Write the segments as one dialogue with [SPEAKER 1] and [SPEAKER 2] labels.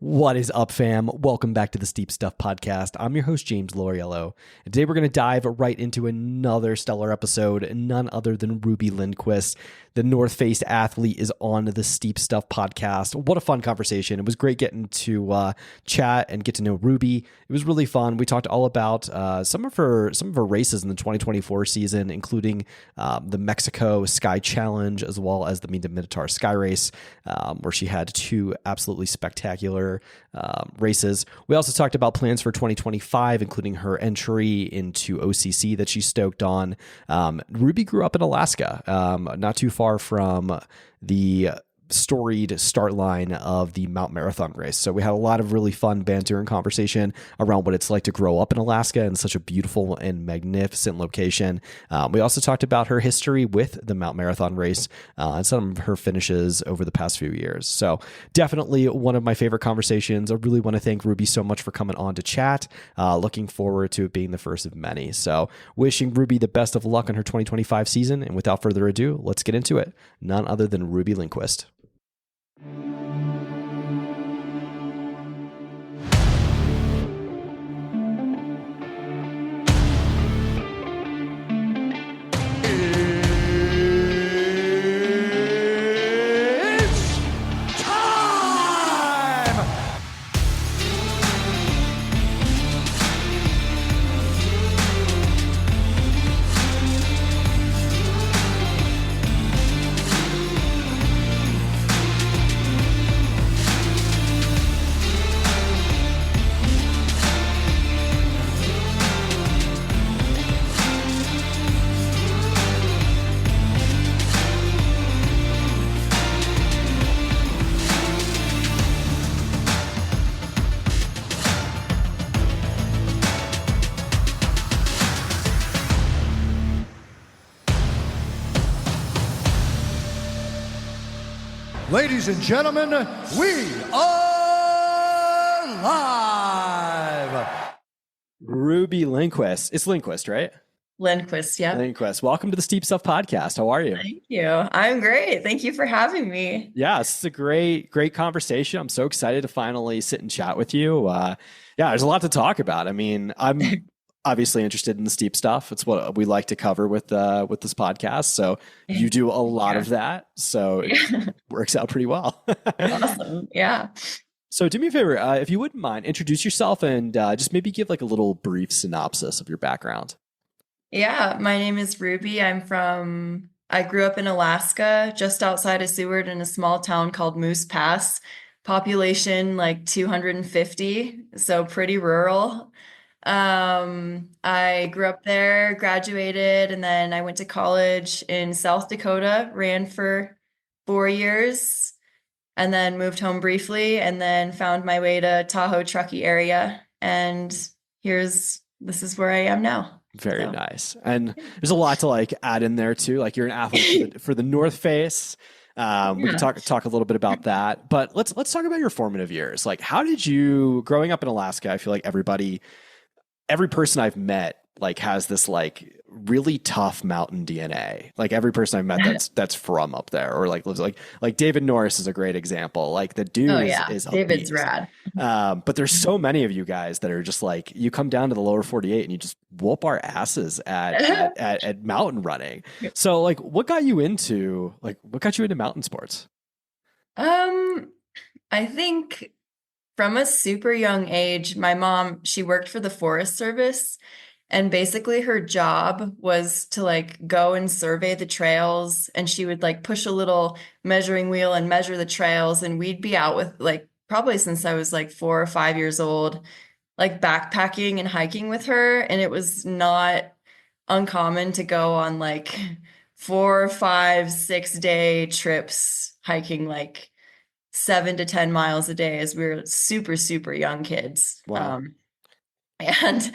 [SPEAKER 1] What is up, fam? Welcome back to the Steep Stuff Podcast. I'm your host, James Loriello. And today we're going to dive right into another stellar episode, none other than Ruby Lindquist. The North Face athlete is on the Steep Stuff Podcast. What a fun conversation. It was great getting to chat and get to know Ruby. It was really fun. We talked all about some of her races in the 2024 season, including the Mexico Sky Challenge, as well as the Minotaur Sky Race, where she had two absolutely spectacular races. We also talked about plans for 2025, including her entry into OCC that she's stoked on. Ruby grew up in Alaska, not too far from the storied start line of the Mount Marathon race. So we had a lot of really fun banter and conversation around what it's like to grow up in Alaska in such a beautiful and magnificent location. We also talked about her history with the Mount Marathon race and some of her finishes over the past few years. So definitely one of my favorite conversations. I really want to thank Ruby so much for coming on to chat. Looking forward to it being the first of many. So wishing Ruby the best of luck on her 2025 season. And without further ado, let's get into it. None other than Ruby Lindquist.
[SPEAKER 2] Ladies and gentlemen, we are live.
[SPEAKER 1] Ruby Lindquist. It's Lindquist, right?
[SPEAKER 3] Lindquist, yeah.
[SPEAKER 1] Lindquist. Welcome to the Steep Stuff Podcast. How are you?
[SPEAKER 3] Thank you. I'm great. Thank you for having me.
[SPEAKER 1] Yeah, this is a great conversation. I'm so excited to finally sit and chat with you. Yeah, there's a lot to talk about. I mean, I'm obviously interested in the steep stuff. It's what we like to cover with this podcast. So you do a lot of that. So it works out pretty well.
[SPEAKER 3] Awesome. Yeah.
[SPEAKER 1] So do me a favor, if you wouldn't mind, introduce yourself and just maybe give like a little brief synopsis of your background.
[SPEAKER 3] Yeah. My name is Ruby. I grew up in Alaska, just outside of Seward in a small town called Moose Pass. Population like 250. So pretty rural. I grew up there, graduated, and then I went to college in South Dakota, ran for 4 years, and then moved home briefly, and then found my way to Tahoe, Truckee area. And this is where I am now.
[SPEAKER 1] Very nice. And there's a lot to like add in there too. Like you're an athlete for the North Face. We can talk a little bit about that, but let's talk about your formative years. Like, how did you, growing up in Alaska, I feel like every person I've met like has this like really tough mountain DNA. Like every person I've met that's from up there or like lives like David Norris is a great example. Like the dude is
[SPEAKER 3] David's rad.
[SPEAKER 1] But there's so many of you guys that are just like, you come down to the lower 48 and you just whoop our asses at mountain running. So like what got you into mountain sports?
[SPEAKER 3] I think from a super young age, my mom, she worked for the Forest Service, and basically her job was to like go and survey the trails, and she would like push a little measuring wheel and measure the trails, and we'd be out with like probably since I was like 4 or 5 years old, like backpacking and hiking with her, and it was not uncommon to go on like 4, 5, 6 day trips hiking like 7 to 10 miles a day as we were super, super young kids.
[SPEAKER 1] Wow.
[SPEAKER 3] And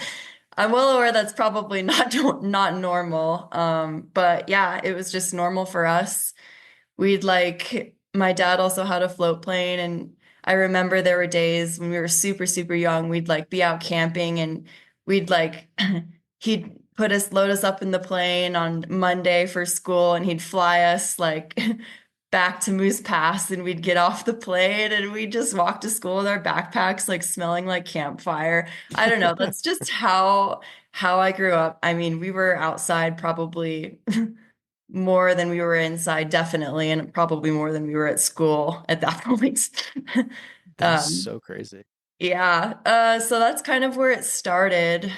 [SPEAKER 3] I'm well aware that's probably not normal. But yeah, it was just normal for us. My dad also had a float plane, and I remember there were days when we were super, super young, we'd like be out camping, and we'd like, he'd load us up in the plane on Monday for school, and he'd fly us like back to Moose Pass and we'd get off the plane and we'd just walk to school with our backpacks like smelling like campfire. I don't know. That's just how I grew up. I mean, we were outside probably more than we were inside, definitely, and probably more than we were at school at that point.
[SPEAKER 1] That's
[SPEAKER 3] Um,
[SPEAKER 1] so crazy.
[SPEAKER 3] yeah. So that's kind of where it started.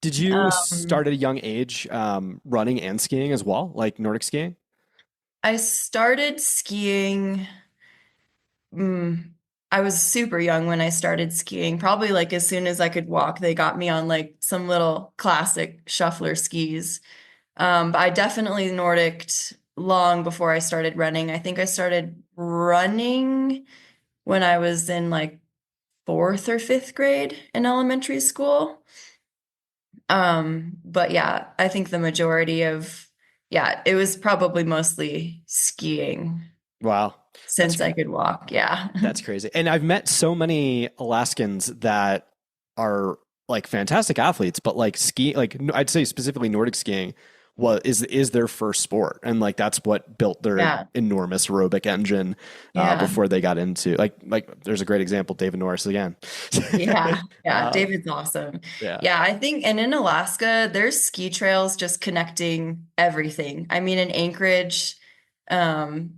[SPEAKER 1] Did you
[SPEAKER 3] Um,
[SPEAKER 1] start at a young age running and skiing as well, like Nordic skiing?
[SPEAKER 3] I started skiing. Mm, I was super young when I started skiing. Probably like as soon as I could walk, they got me on like some little classic shuffler skis. But I definitely Nordiced long before I started running. I think I started running when I was in like fourth or fifth grade in elementary school. But yeah, I think the majority of, yeah, it was probably mostly skiing
[SPEAKER 1] Wow. That's
[SPEAKER 3] since I could walk. Yeah.
[SPEAKER 1] That's crazy. And I've met so many Alaskans that are like fantastic athletes, but like ski, like I'd say specifically Nordic skiing is their first sport. And like that's what built their
[SPEAKER 3] Yeah.
[SPEAKER 1] enormous aerobic engine
[SPEAKER 3] Yeah.
[SPEAKER 1] before they got into like there's a great example, David Norris again.
[SPEAKER 3] Yeah. Yeah.
[SPEAKER 1] uh,
[SPEAKER 3] David's awesome.
[SPEAKER 1] yeah.
[SPEAKER 3] Yeah. I think, and in Alaska, there's ski trails just connecting everything. I mean, in Anchorage, um,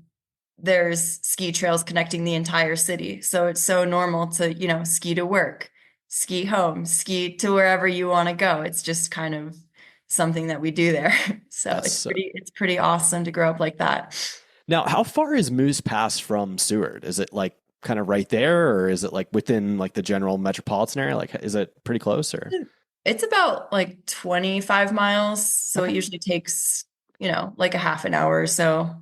[SPEAKER 3] there's ski trails connecting the entire city. So it's so normal to, ski to work, ski home, ski to wherever you want to go. It's just kind of something that we do there. So
[SPEAKER 1] That's so
[SPEAKER 3] it's pretty awesome to grow up like that.
[SPEAKER 1] Now, how far is Moose Pass from Seward? Is it like kind of right there, or is it like within like the general metropolitan area? Like, is it pretty close or?
[SPEAKER 3] It's about like 25 miles. So it
[SPEAKER 1] Okay.
[SPEAKER 3] usually takes, like a half an hour or so.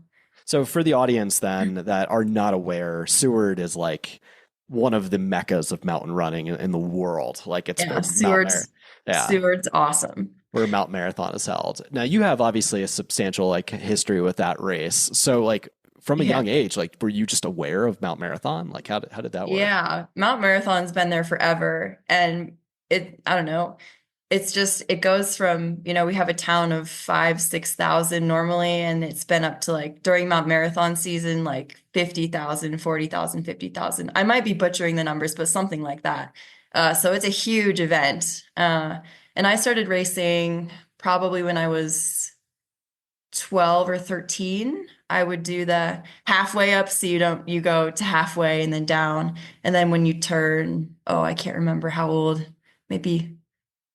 [SPEAKER 1] So for the audience then that are not aware, Seward is like one of the meccas of mountain running in the world. Like it's
[SPEAKER 3] Yeah,
[SPEAKER 1] where Mount Marathon, yeah,
[SPEAKER 3] Seward's awesome.
[SPEAKER 1] where Mount Marathon is held. Now you have obviously a substantial like history with that race. So like from a
[SPEAKER 3] Yeah.
[SPEAKER 1] young age, like were you just aware of Mount Marathon? Like how did that work?
[SPEAKER 3] Yeah. Mount Marathon's been there forever. And I don't know. It's just, it goes from, we have a town of 6,000 normally, and it's been up to like during Mount Marathon season, like 50,000, 40,000, 50,000. I might be butchering the numbers, but something like that. So it's a huge event. And I started racing probably when I was 12 or 13. I would do the halfway up. So you go to halfway and then down. And then when you turn, oh, I can't remember how old, maybe,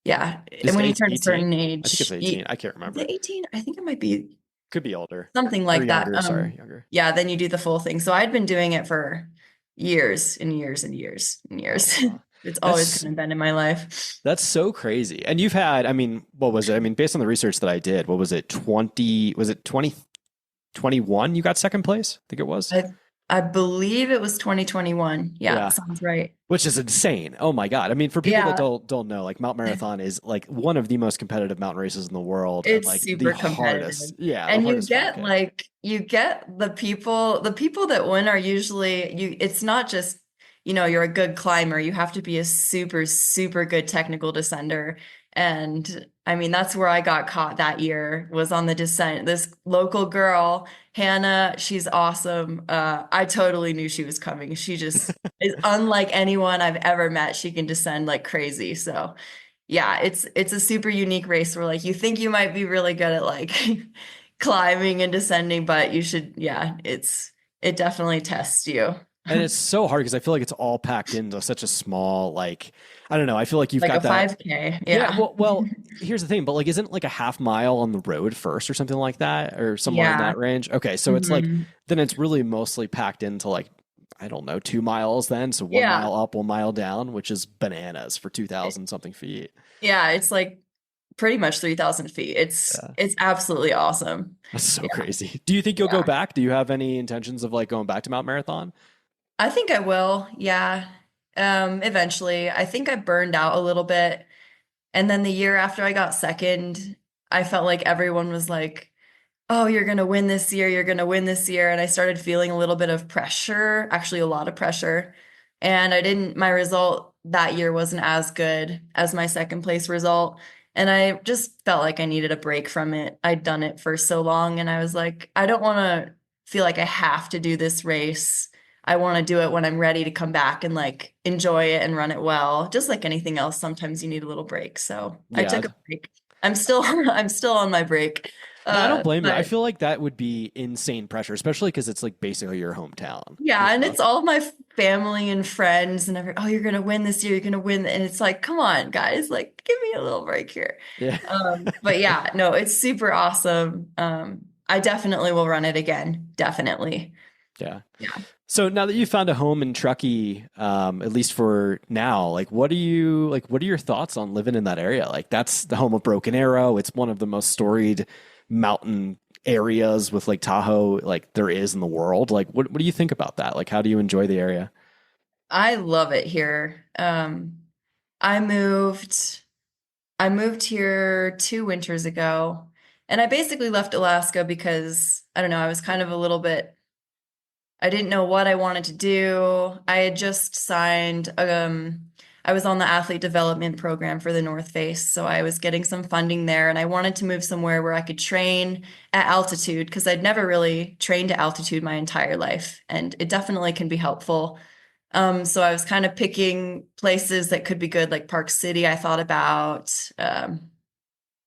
[SPEAKER 3] yeah.
[SPEAKER 1] Is
[SPEAKER 3] And
[SPEAKER 1] it
[SPEAKER 3] when you turn a
[SPEAKER 1] 18?
[SPEAKER 3] certain
[SPEAKER 1] I think it's
[SPEAKER 3] age,
[SPEAKER 1] 18. I can't
[SPEAKER 3] is
[SPEAKER 1] remember.
[SPEAKER 3] it 18? I think it might be
[SPEAKER 1] Could be older
[SPEAKER 3] something
[SPEAKER 1] or
[SPEAKER 3] like that.
[SPEAKER 1] younger. Sorry, younger.
[SPEAKER 3] Yeah, then you do the full thing. So I'd been doing it for years and years and years and
[SPEAKER 1] Oh
[SPEAKER 3] years.
[SPEAKER 1] wow.
[SPEAKER 3] It's always
[SPEAKER 1] That's
[SPEAKER 3] kind of been in my life.
[SPEAKER 1] that's so crazy. And you've had, I mean, what was it? I mean, based on the research that I did, what was it? 20, was it 2021 you got second place? I think it was.
[SPEAKER 3] I I believe it was 2021. Yeah,
[SPEAKER 1] Yeah.
[SPEAKER 3] sounds right.
[SPEAKER 1] Which is insane. Oh my God. I mean, for people that
[SPEAKER 3] Yeah,
[SPEAKER 1] don't know, like Mount Marathon is like one of the most competitive mountain races in the world and
[SPEAKER 3] it's
[SPEAKER 1] like the
[SPEAKER 3] super competitive.
[SPEAKER 1] hardest. Yeah, the
[SPEAKER 3] And
[SPEAKER 1] hardest 5K.
[SPEAKER 3] you get the people that win are usually it's not just, you're a good climber. You have to be a super, super good technical descender. And I mean, that's where I got caught that year was on the descent. This local girl, Hannah, she's awesome. I totally knew she was coming. She just is unlike anyone I've ever met. She can descend like crazy. So yeah, it's a super unique race where like you think you might be really good at like climbing and descending, but you should, yeah, it definitely tests you.
[SPEAKER 1] And it's so hard because I feel like it's all packed into such a small, like, I don't know. I feel like you've
[SPEAKER 3] Like a
[SPEAKER 1] got that.
[SPEAKER 3] 5K.
[SPEAKER 1] Yeah.
[SPEAKER 3] Yeah.
[SPEAKER 1] Well, here's the thing, but like, isn't like a half mile on the road first or something like that or somewhere in
[SPEAKER 3] Yeah.
[SPEAKER 1] that range? Okay. So it's like,
[SPEAKER 3] Mhm.
[SPEAKER 1] then it's really mostly packed into like, I don't know, 2 miles then. So 1 mile
[SPEAKER 3] Yeah.
[SPEAKER 1] up, 1 mile down, which is bananas for 2,000 something feet.
[SPEAKER 3] Yeah, it's like pretty much 3,000 feet. It's
[SPEAKER 1] Yeah.
[SPEAKER 3] it's absolutely awesome.
[SPEAKER 1] That's so
[SPEAKER 3] Yeah.
[SPEAKER 1] crazy. Do you think you'll go
[SPEAKER 3] Yeah.
[SPEAKER 1] back? Do you have any intentions of like going back to Mount Marathon?
[SPEAKER 3] I think I will. Yeah. Eventually. I think I burned out a little bit. And then the year after I got second, I felt like everyone was like, "Oh, you're going to win this year. You're going to win this year." And I started feeling a little bit of pressure, actually a lot of pressure. And my result that year wasn't as good as my second place result. And I just felt like I needed a break from it. I'd done it for so long and I was like, I don't want to feel like I have to do this race. I want to do it when I'm ready to come back and like enjoy it and run it well. Just like anything else, sometimes you need a little break. So I
[SPEAKER 1] Yeah.
[SPEAKER 3] took a break. I'm still I'm still on my break.
[SPEAKER 1] No, I don't blame you. I
[SPEAKER 3] But
[SPEAKER 1] feel like that would be insane pressure, especially because it's like basically your hometown.
[SPEAKER 3] yeah, and it's all my family and friends and oh, you're gonna win this year, you're gonna win. And it's like, come on, guys, like give me a little break here.
[SPEAKER 1] Yeah.
[SPEAKER 3] But yeah, no, it's super awesome. I definitely will run it again. Definitely.
[SPEAKER 1] Yeah.
[SPEAKER 3] Yeah.
[SPEAKER 1] So now that you found a home in Truckee, at least for now, like what are your thoughts on living in that area? Like that's the home of Broken Arrow. It's one of the most storied mountain areas with Lake Tahoe like there is in the world. Like what do you think about that? Like how do you enjoy the area?
[SPEAKER 3] I love it here. I moved I moved here 2 winters ago, and I basically left Alaska because I don't know, I was kind of a little bit I didn't know what I wanted to do. I had just signed, I was on the athlete development program for the North Face, so I was getting some funding there, and I wanted to move somewhere where I could train at altitude because I'd never really trained at altitude my entire life, and it definitely can be helpful. So I was kind of picking places that could be good, like Park City, I thought about,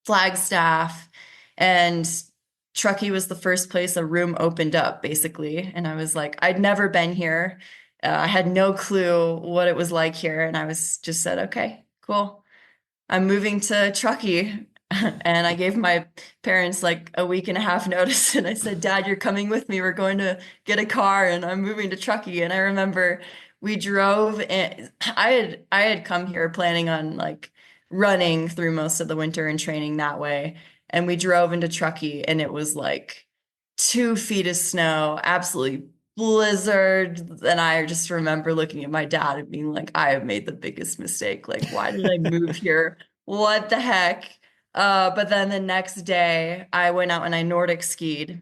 [SPEAKER 3] Flagstaff, and Truckee was the first place a room opened up, basically. And I was like, I'd never been here. I had no clue what it was like here. And I was just said, okay, cool. I'm moving to Truckee. And I gave my parents like a week and a half notice. And I said, Dad, you're coming with me. We're going to get a car and I'm moving to Truckee. And I remember we drove and I had come here planning on like running through most of the winter and training that way. And we drove into Truckee and it was like 2 feet of snow, absolutely blizzard. And I just remember looking at my dad and being like, I have made the biggest mistake. Like, why did I move here? What the heck? But then the next day I went out and I Nordic skied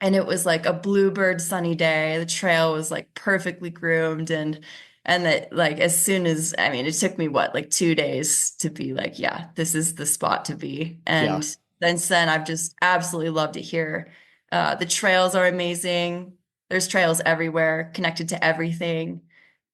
[SPEAKER 3] and it was like a bluebird sunny day. The trail was like perfectly groomed and that like as soon as I mean it took me what like 2 days to be like, yeah, this is the spot to be.
[SPEAKER 1] Yeah.
[SPEAKER 3] And since then I've just absolutely loved it here. The trails are amazing. There's trails everywhere connected to everything.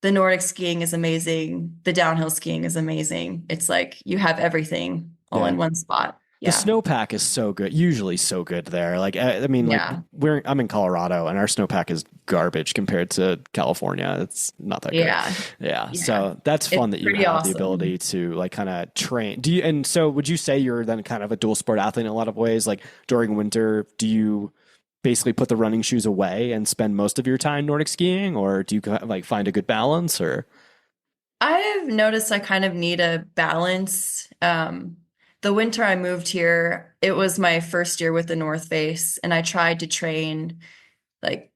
[SPEAKER 3] The Nordic skiing is amazing. The downhill skiing is amazing. It's like you have everything all
[SPEAKER 1] Yeah.
[SPEAKER 3] in one spot.
[SPEAKER 1] The
[SPEAKER 3] Yeah.
[SPEAKER 1] snowpack is so good, usually so good there. Like, I mean, like
[SPEAKER 3] Yeah.
[SPEAKER 1] I'm in Colorado and our snowpack is garbage compared to California. It's not that good.
[SPEAKER 3] Yeah.
[SPEAKER 1] Yeah.
[SPEAKER 3] Yeah.
[SPEAKER 1] So that's fun
[SPEAKER 3] It's
[SPEAKER 1] that you
[SPEAKER 3] pretty
[SPEAKER 1] have the
[SPEAKER 3] awesome.
[SPEAKER 1] ability to like kind of train. And so would you say you're then kind of a dual sport athlete in a lot of ways? Like during winter, do you basically put the running shoes away and spend most of your time Nordic skiing, or do you like find a good balance or?
[SPEAKER 3] I've noticed I kind of need a balance. The winter I moved here, it was my first year with the North Face, and I tried to train like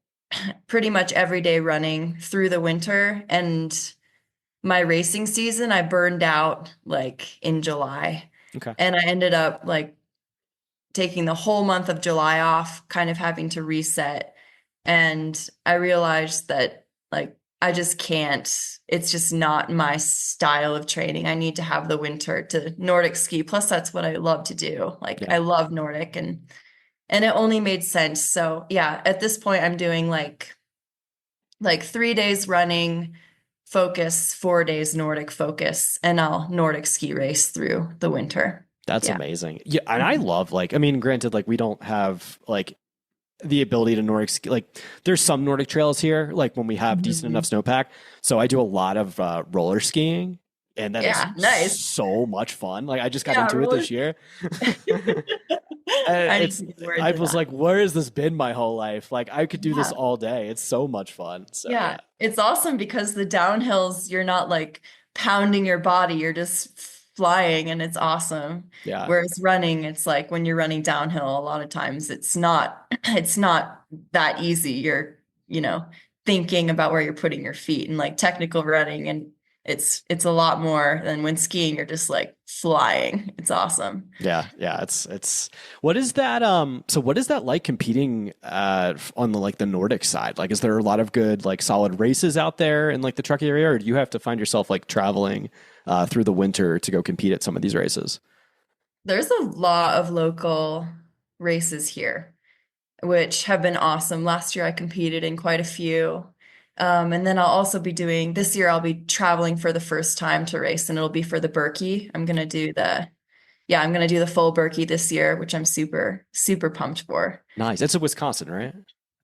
[SPEAKER 3] pretty much every day running through the winter. And my racing season, I burned out like in July.
[SPEAKER 1] Okay.
[SPEAKER 3] And I ended up like taking the whole month of July off, kind of having to reset. And I realized that like I just can't, it's just not my style of training. I need to have the winter to Nordic ski. Plus that's what I love to do. Like
[SPEAKER 1] Yeah.
[SPEAKER 3] I love Nordic and it only made sense. So yeah, at this point I'm doing like 3 days running focus, 4 days Nordic focus, and I'll Nordic ski race through the winter.
[SPEAKER 1] That's
[SPEAKER 3] Yeah.
[SPEAKER 1] amazing. Yeah. And I love like, I mean, granted, like we don't have like the ability to Nordic ski. Like there's some Nordic trails here, like when we have decent enough snowpack. So I do a lot of roller skiing and that is
[SPEAKER 3] Yeah, nice.
[SPEAKER 1] so much fun. Like I just got
[SPEAKER 3] Yeah,
[SPEAKER 1] into it
[SPEAKER 3] roller
[SPEAKER 1] this year.
[SPEAKER 3] I need
[SPEAKER 1] It's,
[SPEAKER 3] to get more
[SPEAKER 1] I
[SPEAKER 3] into
[SPEAKER 1] was
[SPEAKER 3] that.
[SPEAKER 1] like, where has this been my whole life? Like I could do this
[SPEAKER 3] Yeah.
[SPEAKER 1] all day. It's so much fun. So
[SPEAKER 3] Yeah, it's awesome because the downhills, you're not like pounding your body, you're just flying and it's awesome.
[SPEAKER 1] yeah.
[SPEAKER 3] Whereas running, it's like when you're running downhill, a lot of times it's not it's not that easy. You're, thinking about where you're putting your feet and like technical running and it's a lot more than when skiing, you're just like flying. It's awesome.
[SPEAKER 1] Yeah, yeah, it's what is that so what is that like competing on the like the Nordic side? Like is there a lot of good like solid races out there in like the Truckee area, or do you have to find yourself like traveling through the winter to go compete at some of these races?
[SPEAKER 3] There's a lot of local races here. which have been awesome. Last year I competed in quite a few. And then I'll also be doing this year, I'll be traveling for the first time to race, and it'll be for the Berkey. I'm gonna do the full Berkey this year, which I'm super, super pumped for.
[SPEAKER 1] Nice. It's in Wisconsin, right?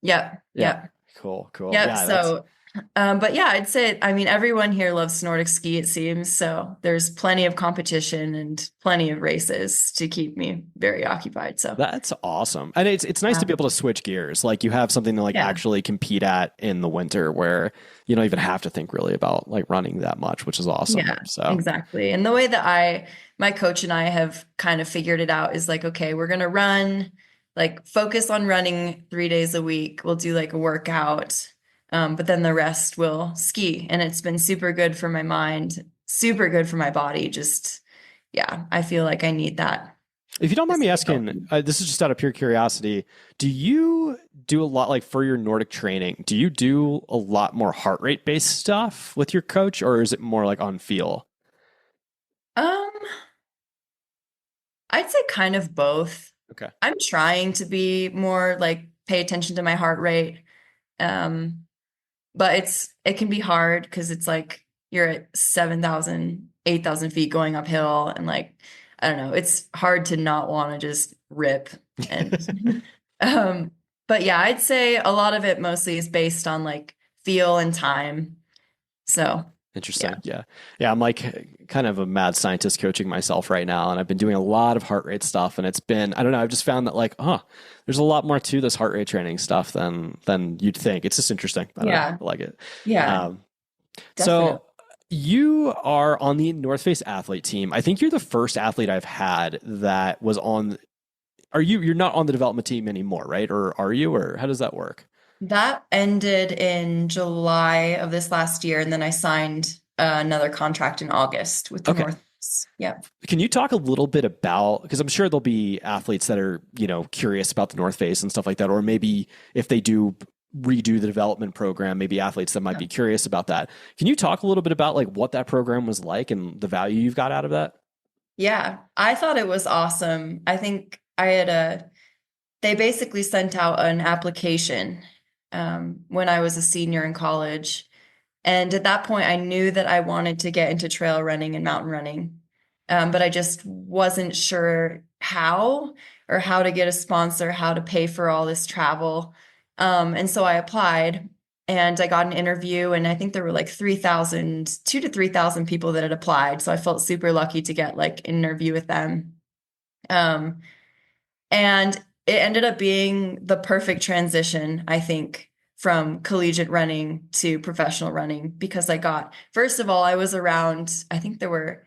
[SPEAKER 3] Yep.
[SPEAKER 1] Yeah.
[SPEAKER 3] Yep.
[SPEAKER 1] Cool.
[SPEAKER 3] Yep.
[SPEAKER 1] Yeah, that's
[SPEAKER 3] So, but yeah, I'd say, I mean, everyone here loves Nordic ski, it seems. So there's plenty of competition and plenty of races to keep me very occupied. So,
[SPEAKER 1] that's awesome. And it's nice to be able to switch gears. Like you have something to like
[SPEAKER 3] yeah.
[SPEAKER 1] actually compete at in the winter where you don't even have to think really about like running that much, which is awesome.
[SPEAKER 3] Yeah,
[SPEAKER 1] So
[SPEAKER 3] exactly. And the way that my coach and I have kind of figured it out is like, okay, we're going to run, like focus on running 3 days a week. We'll do like a workout, but then the rest will ski. And it's been super good for my mind, super good for my body. Just, yeah, I feel like I need that.
[SPEAKER 1] if you don't mind me asking, this is just out of pure curiosity. Do you do a lot like for your Nordic training? Do you do a lot more heart rate based stuff with your coach, or is it more like on feel?
[SPEAKER 3] Um, I'd say kind of both.
[SPEAKER 1] Okay.
[SPEAKER 3] I'm trying to be more like pay attention to my heart rate. But it can be hard because it's like you're at 7,000, 8,000 feet going uphill, and like I don't know, it's hard to not want to just rip. And but yeah, I'd say a lot of it mostly is based on like feel and time. So
[SPEAKER 1] Interesting. Yeah. I'm like kind of a mad scientist coaching myself right now. And I've been doing a lot of heart rate stuff. And it's been, I don't know, I've just found that like, there's a lot more to this heart rate training stuff than you'd think. It's just interesting. I don't know, I like it.
[SPEAKER 3] Yeah.
[SPEAKER 1] So you are on the North Face athlete team. I think you're the first athlete I've had that was on, you're not on the development team anymore, right? Or are you, or how does that work?
[SPEAKER 3] That ended in July of this last year, and then I signed another contract in August with the
[SPEAKER 1] Okay.
[SPEAKER 3] North. Yeah.
[SPEAKER 1] Can you talk a little bit about, because I'm sure there'll be athletes that are, curious about the North Face and stuff like that, or maybe if they do redo the development program, maybe athletes that might be curious about that. Can you talk a little bit about like what that program was like and the value you've got out of that?
[SPEAKER 3] Yeah, I thought it was awesome. I think they basically sent out an application when I was a senior in college. And at that point, I knew that I wanted to get into trail running and mountain running. But I just wasn't sure how to get a sponsor, how to pay for all this travel. And so I applied and I got an interview, and I think there were like 2,000 to 3,000 people that had applied. So I felt super lucky to get like an interview with them. And it ended up being the perfect transition, I think, from collegiate running to professional running, because first of all, I was around, I think there were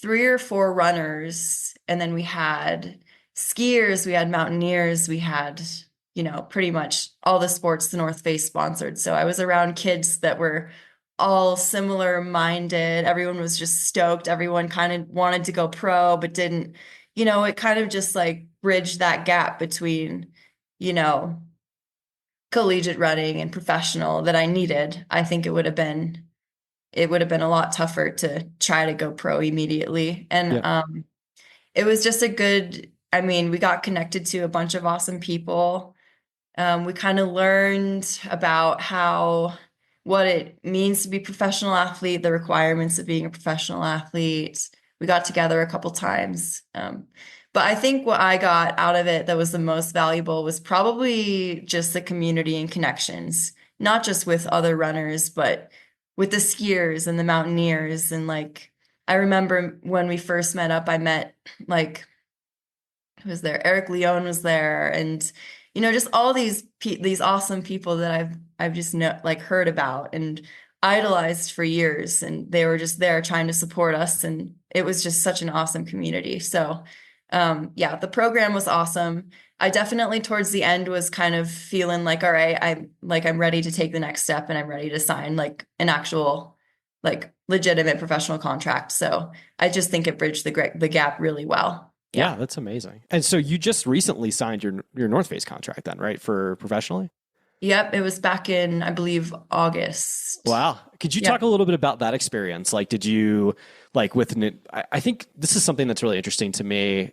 [SPEAKER 3] 3 or 4 runners, and then we had skiers, we had mountaineers, we had, pretty much all the sports the North Face sponsored. So I was around kids that were all similar minded. Everyone was just stoked. Everyone kind of wanted to go pro, but didn't, it kind of just like bridged that gap between, collegiate running and professional that I needed. I think it would have been a lot tougher to try to go pro immediately. And it was just we got connected to a bunch of awesome people. We kind of learned about what it means to be a professional athlete, the requirements of being a professional athlete. We got together a couple times. But I think what I got out of it that was the most valuable was probably just the community and connections, not just with other runners, but with the skiers and the mountaineers. And like, I remember when we first met up, I met like, who was there? Eric Leone was there. And, just all these awesome people that I've just heard about and idolized for years. And they were just there trying to support us. And it was just such an awesome community. So the program was awesome. I definitely towards the end was kind of feeling like, all right, I'm ready to take the next step, and I'm ready to sign like an actual, like legitimate professional contract. So I just think it bridged the gap really well.
[SPEAKER 1] Yeah, that's amazing. And so you just recently signed your North Face contract then, right? For professionally?
[SPEAKER 3] Yep. It was back in, I believe, August.
[SPEAKER 1] Wow. Could you talk a little bit about that experience? Like, did you I think this is something that's really interesting to me.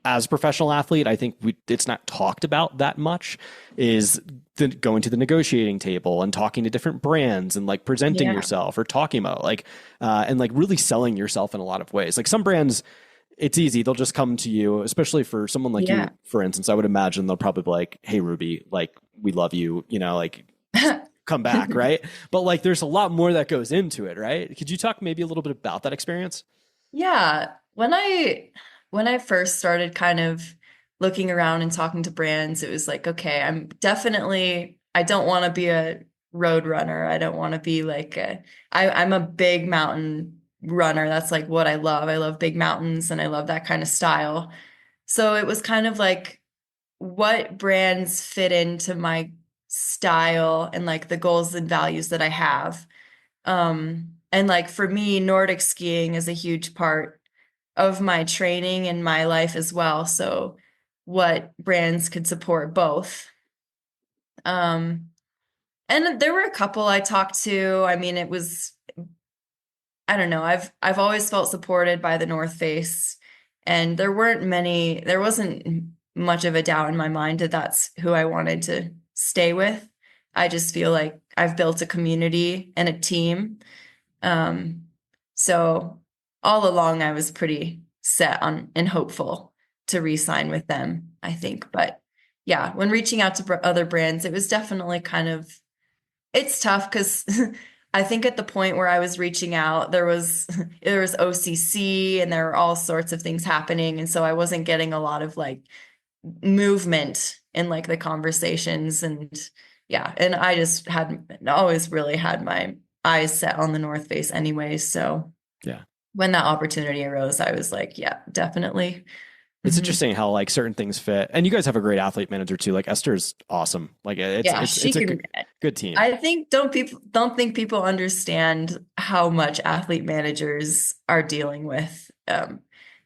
[SPEAKER 1] as a professional athlete, I think it's not talked about that much, is going to the negotiating table and talking to different brands and like presenting
[SPEAKER 3] Yeah.
[SPEAKER 1] yourself or talking about like, and like really selling yourself in a lot of ways. Like some brands, it's easy. They'll just come to you, especially for someone like you,
[SPEAKER 3] Yeah.
[SPEAKER 1] for instance. I would imagine they'll probably be like, "Hey, Ruby, like we love you, you know, like come back," right? But like there's a lot more that goes into it, right? Could you talk maybe a little bit about that experience?
[SPEAKER 3] Yeah. When I first started kind of looking around and talking to brands, it was like, okay, I don't want to be a road runner. I don't want to be like I'm a big mountain runner. That's like what I love. I love big mountains and I love that kind of style. So it was kind of like what brands fit into my style and like the goals and values that I have. And like for me, Nordic skiing is a huge part of my training and my life as well. So what brands could support both. Um, and there were a couple I talked to. I mean, I don't know. I've always felt supported by the North Face, and there wasn't much of a doubt in my mind that that's who I wanted to stay with. I just feel like I've built a community and a team. Um, so all along I was pretty set on and hopeful to re-sign with them, I think. But yeah, when reaching out to other brands, it was definitely it's tough because I think at the point where I was reaching out, there was OCC and there were all sorts of things happening, and so I wasn't getting a lot of like movement in like the conversations, and yeah, and I just had always really had my eyes set on the North Face anyway. So
[SPEAKER 1] Yeah.
[SPEAKER 3] when that opportunity arose, I was like, yeah, definitely.
[SPEAKER 1] It's
[SPEAKER 3] Mhm.
[SPEAKER 1] interesting how like certain things fit, and you guys have a great athlete manager too. Like Esther's awesome. Like
[SPEAKER 3] Yeah, she
[SPEAKER 1] it's a
[SPEAKER 3] can.
[SPEAKER 1] good team.
[SPEAKER 3] I think don't think people understand how much athlete managers are dealing with.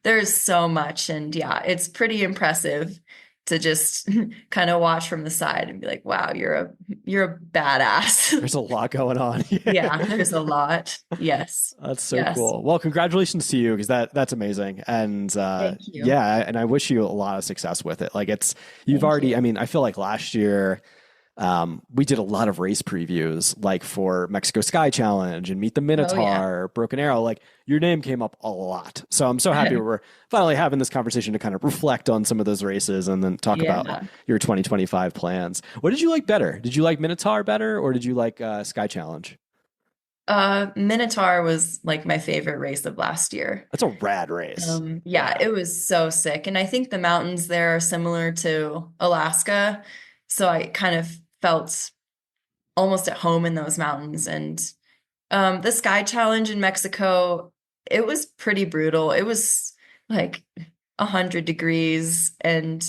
[SPEAKER 3] There's so much, and yeah, it's pretty impressive to just kind of watch from the side and be like, "Wow, you're a badass."
[SPEAKER 1] There's a lot going on.
[SPEAKER 3] Yeah, there's a lot. Yes,
[SPEAKER 1] That's so
[SPEAKER 3] yes.
[SPEAKER 1] cool. Well, congratulations to you because that's amazing. And
[SPEAKER 3] Thank you.
[SPEAKER 1] yeah, and I wish you a lot of success with it. Like you've
[SPEAKER 3] Thank
[SPEAKER 1] already,
[SPEAKER 3] you.
[SPEAKER 1] I mean, I feel like last year we did a lot of race previews, like for Mexico Sky Challenge and Meet the
[SPEAKER 3] Oh yeah.
[SPEAKER 1] Minotaur, Broken Arrow. Like your name came up a lot. So I'm so happy we're finally having this conversation to kind of reflect on some of those races and then talk about
[SPEAKER 3] Yeah.
[SPEAKER 1] your 2025 plans. What did you like better? Did you like Minotaur better or did you like Sky Challenge?
[SPEAKER 3] Minotaur was like my favorite race of last year.
[SPEAKER 1] That's a rad race.
[SPEAKER 3] Yeah,
[SPEAKER 1] Yeah.
[SPEAKER 3] it was so sick. And I think the mountains there are similar to Alaska. So I kind of felt almost at home in those mountains. And the Sky Challenge in Mexico, it was pretty brutal. It was like 100 degrees and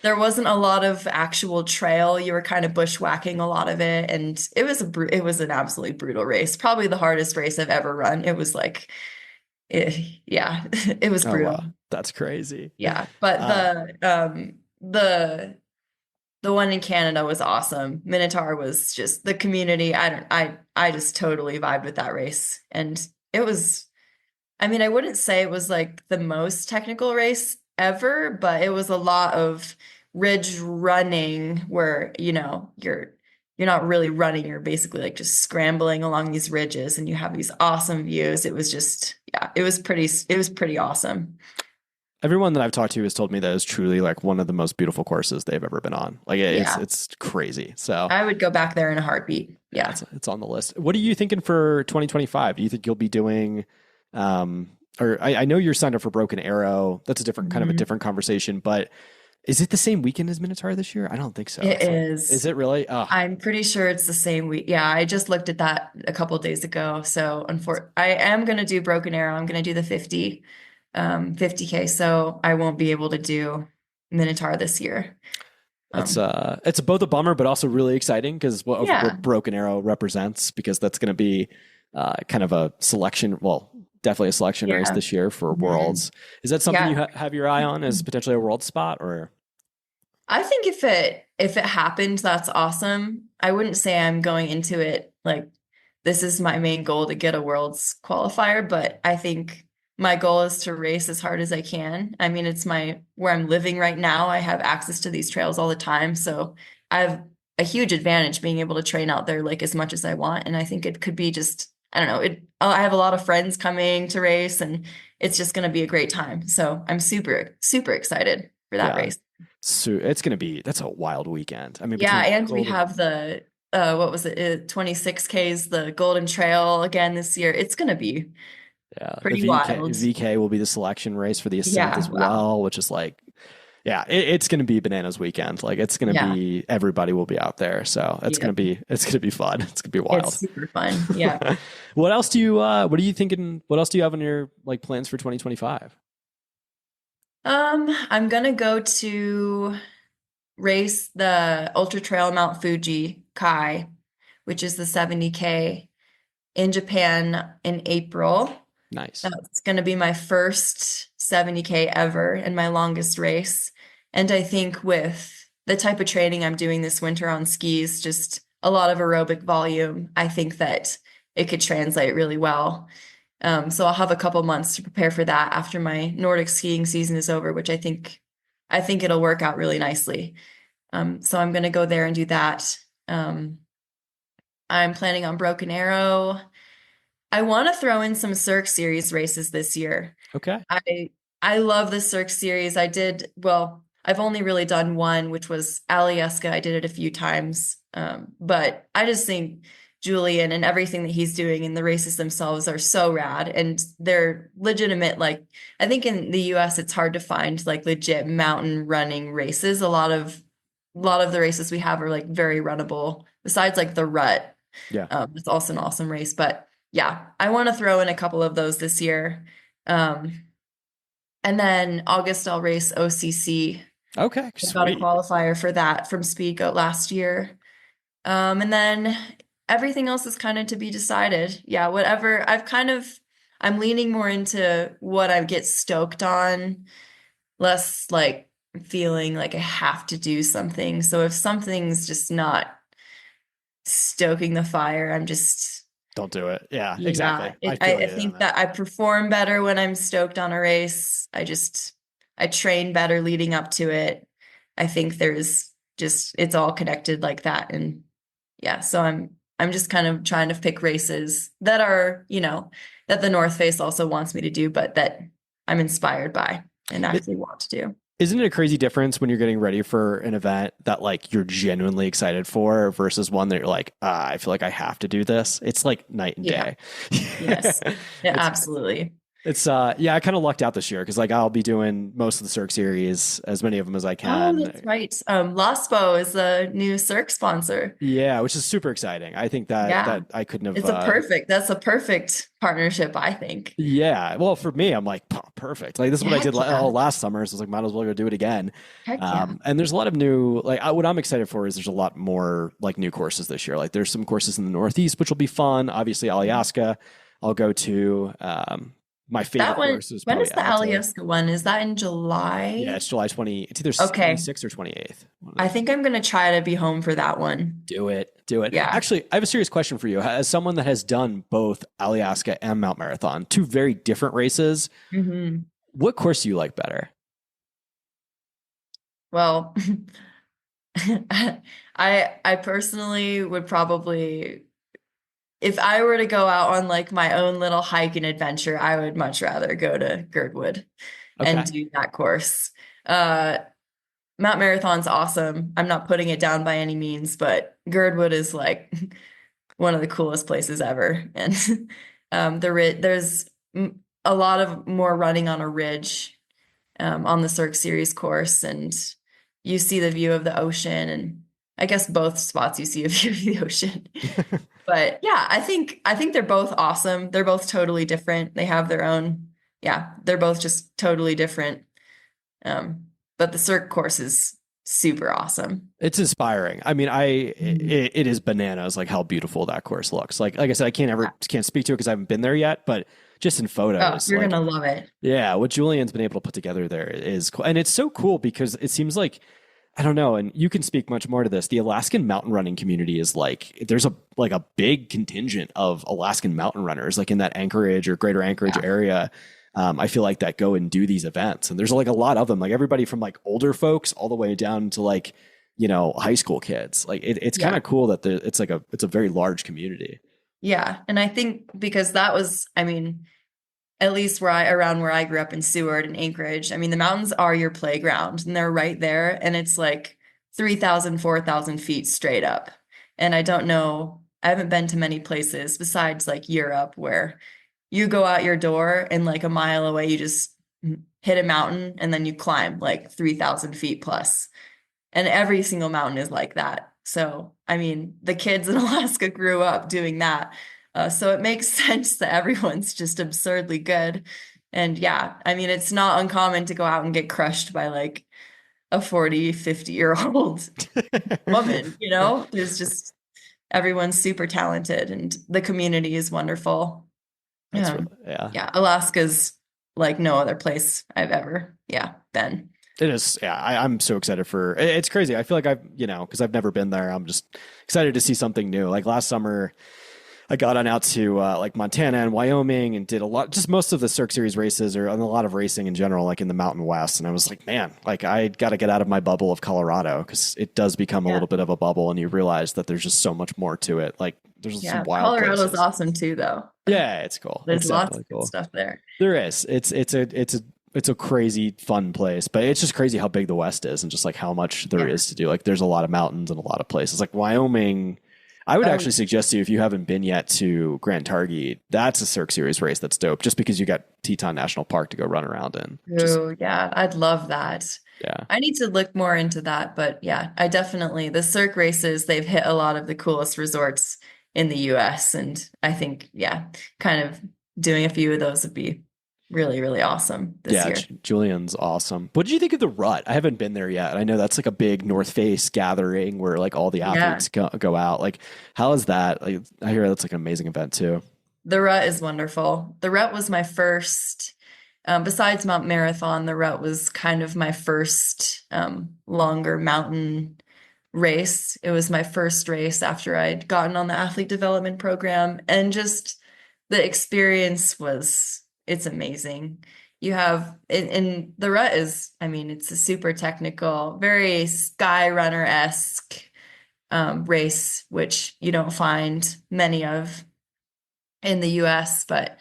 [SPEAKER 3] there wasn't a lot of actual trail. You were kind of bushwhacking a lot of it. And it was an absolutely brutal race. Probably the hardest race I've ever run. It was like, yeah, it was
[SPEAKER 1] Oh
[SPEAKER 3] brutal.
[SPEAKER 1] wow, that's crazy.
[SPEAKER 3] Yeah, but
[SPEAKER 1] Uh,
[SPEAKER 3] the one in Canada was awesome. Minotaur was just the community. I just totally vibed with that race. And it was, I mean, I wouldn't say it was like the most technical race ever, but it was a lot of ridge running where, you're not really running, you're basically like just scrambling along these ridges and you have these awesome views. It was just, yeah, it was pretty awesome.
[SPEAKER 1] Everyone that I've talked to has told me that it's truly like one of the most beautiful courses they've ever been on. Like
[SPEAKER 3] Yeah.
[SPEAKER 1] it's crazy. So
[SPEAKER 3] I would go back there in a heartbeat.
[SPEAKER 1] yeah,
[SPEAKER 3] Yeah.
[SPEAKER 1] it's on the list. What are you thinking for 2025? Do you think you'll be doing or I know you're signed up for Broken Arrow. That's a different kind of a
[SPEAKER 3] Mhm.
[SPEAKER 1] different conversation, but is it the same weekend as Minotaur this year? I don't think so.
[SPEAKER 3] It
[SPEAKER 1] Is
[SPEAKER 3] is.
[SPEAKER 1] it really? Oh,
[SPEAKER 3] I'm pretty sure it's the same week. Yeah, I just looked at that a couple days ago. So I am going to do Broken Arrow. I'm going to do the 50K. So I won't be able to do Minotaur this year.
[SPEAKER 1] that's
[SPEAKER 3] Um,
[SPEAKER 1] it's both a bummer but also really exciting because of
[SPEAKER 3] yeah.
[SPEAKER 1] what Broken Arrow represents because that's going to be kind of a selection, well, definitely a selection race
[SPEAKER 3] Yeah.
[SPEAKER 1] this year for
[SPEAKER 3] Mhm.
[SPEAKER 1] Worlds. Is that something you
[SPEAKER 3] Yeah.
[SPEAKER 1] have your eye on as potentially a world spot or?
[SPEAKER 3] I think if it happened, that's awesome. I wouldn't say I'm going into it like this is my main goal to get a world's qualifier, but I think my goal is to race as hard as I can. I mean, it's where I'm living right now. I have access to these trails all the time. So I have a huge advantage being able to train out there like as much as I want. And I think it could be just, I don't know, I have a lot of friends coming to race and it's just going to be a great time. So I'm super, super excited for that race.
[SPEAKER 1] So that's a wild weekend. I mean,
[SPEAKER 3] Yeah. And we have the, what was it? 26Ks, the Golden Trail again this year. It's going to be pretty wild.
[SPEAKER 1] VK will be the selection race for the Ascent as well, which is like, it's going to be bananas weekend. Like it's going to be, everybody will be out there. So it's going to be fun. It's going to be wild.
[SPEAKER 3] It's super fun. Yeah.
[SPEAKER 1] What else do you have on your like plans for 2025?
[SPEAKER 3] I'm going to go to race the Ultra Trail Mount Fuji Kai, which is the 70K in Japan in April.
[SPEAKER 1] Nice.
[SPEAKER 3] That's going to be my first 70K ever and my longest race. And I think with the type of training I'm doing this winter on skis, just a lot of aerobic volume, I think that it could translate really well. So I'll have a couple months to prepare for that after my Nordic skiing season is over, which I think it'll work out really nicely. So I'm going to go there and do that. I'm planning on Broken Arrow. I want to throw in some Cirque Series races this year.
[SPEAKER 1] Okay.
[SPEAKER 3] I love the Cirque Series. I've only really done one, which was Alyeska. I did it a few times. But I just think Julian and everything that he's doing and the races themselves are so rad and they're legitimate. Like I think in the US, it's hard to find like legit mountain running races. A lot of the races we have are like very runnable besides like the Rut.
[SPEAKER 1] Yeah.
[SPEAKER 3] It's also an awesome race, but yeah, I want to throw in a couple of those this year. And then August, I'll race OCC.
[SPEAKER 1] Okay.
[SPEAKER 3] I got a qualifier for that from Speedgoat last year. And then everything else is kind of to be decided. Yeah, whatever. I'm leaning more into what I get stoked on, less like feeling like I have to do something. So if something's just not stoking the fire, I'm just...
[SPEAKER 1] Don't do it. Yeah, exactly.
[SPEAKER 3] I think that I perform better when I'm stoked on a race. I train better leading up to it. I think it's all connected like that. And yeah, so I'm just kind of trying to pick races that are, that the North Face also wants me to do, but that I'm inspired by and actually want to do.
[SPEAKER 1] Isn't it a crazy difference when you're getting ready for an event that like you're genuinely excited for versus one that you're like, I feel like I have to do this? It's like night and day.
[SPEAKER 3] Yes, absolutely.
[SPEAKER 1] It's I kind of lucked out this year because like I'll be doing most of the Cirque Series, as many of them as I can.
[SPEAKER 3] Oh, that's right. Laspo is the new Cirque sponsor.
[SPEAKER 1] Yeah, which is super exciting. I think that I couldn't have. That's
[SPEAKER 3] a perfect partnership, I think.
[SPEAKER 1] Yeah. Well, for me, I'm like, perfect. Like this is what I did last summer. So I was like, might as well go do it again. And there's a lot of new, like what I'm excited for is there's a lot more like new courses this year. Like there's some courses in the Northeast, which will be fun. Obviously, Alyeska, I'll go to. My favorite course is
[SPEAKER 3] when is the Alyeska one? Is that in July?
[SPEAKER 1] Yeah, it's July 20. It's either 26th or 28th.
[SPEAKER 3] I think I'm going to try to be home for that one.
[SPEAKER 1] Do it.
[SPEAKER 3] Yeah.
[SPEAKER 1] Actually, I have a serious question for you. As someone that has done both Alyeska and Mount Marathon, two very different races, what course do you like better?
[SPEAKER 3] Well, I personally would probably... If I were to go out on like my own little hike and adventure, I would much rather go to Girdwood and do that course. Mount Marathon's awesome. I'm not putting it down by any means, but Girdwood is like one of the coolest places ever. And there's a lot of more running on a ridge on the Cirque Series course, and you see the view of the ocean, and I guess both spots you see a view of the ocean. But yeah, I think they're both awesome. They're both totally different. They have their own, they're both just totally different. But the Cirque course is super awesome.
[SPEAKER 1] It's inspiring. I mean, it is bananas, like how beautiful that course looks. Like I said, I can't speak to it because I haven't been there yet, but just in photos.
[SPEAKER 3] You're going to love it.
[SPEAKER 1] Yeah. What Julian's been able to put together there is cool. And it's so cool because it seems like, I don't know, and you can speak much more to this. The Alaskan mountain running community is like, there's a big contingent of Alaskan mountain runners, like in that Anchorage or Greater Anchorage area. I feel like that go and do these events. And there's like a lot of them, like everybody from like older folks all the way down to like, high school kids. Like it's kind of cool that it's a very large community.
[SPEAKER 3] Yeah. And I think because that was, I mean, at least around where I grew up in Seward and Anchorage, I mean, the mountains are your playground and they're right there. And it's like 3,000, 4,000 feet straight up. And I don't know, I haven't been to many places besides like Europe where you go out your door and like a mile away, you just hit a mountain and then you climb like 3,000 feet plus. And every single mountain is like that. So, I mean, the kids in Alaska grew up doing that. So it makes sense that everyone's just absurdly good. And yeah, I mean, it's not uncommon to go out and get crushed by like a 40, 50-year-old woman, There's just, everyone's super talented and the community is wonderful. Yeah. Alaska's like no other place I've ever, been.
[SPEAKER 1] It is. Yeah. I'm so excited it's crazy. I feel like because I've never been there. I'm just excited to see something new. Like last summer, I got on out to like Montana and Wyoming and did just most of the Cirque Series races or a lot of racing in general, like in the Mountain West. And I was like, man, like I got to get out of my bubble of Colorado because it does become a little bit of a bubble and you realize that there's just so much more to it. Like there's some wild
[SPEAKER 3] Colorado's
[SPEAKER 1] places.
[SPEAKER 3] awesome too, though.
[SPEAKER 1] Yeah, it's cool.
[SPEAKER 3] There's lots of good stuff there.
[SPEAKER 1] There is. It's a crazy fun place, but it's just crazy how big the West is and just like how much there is to do. Like there's a lot of mountains and a lot of places like Wyoming. I would actually suggest to you, if you haven't been yet to Grand Targhee, that's a Cirque Series race that's dope just because you got Teton National Park to go run around in.
[SPEAKER 3] Yeah, I'd love that.
[SPEAKER 1] Yeah.
[SPEAKER 3] I need to look more into that, but yeah, the Cirque races, they've hit a lot of the coolest resorts in the US. And I think, kind of doing a few of those would be really, really awesome this year.
[SPEAKER 1] Julian's awesome. What did you think of the Rut? I haven't been there yet. I know that's like a big North Face gathering where like all the athletes go out. Like, how is that? Like, I hear that's like an amazing event too.
[SPEAKER 3] The Rut is wonderful. The Rut was my first, besides Mount Marathon, the Rut was kind of my first longer mountain race. It was my first race after I'd gotten on the athlete development program, and just the experience it's amazing. You have, and the Rut is, I mean, it's a super technical, very sky runner-esque race, which you don't find many of in the US, but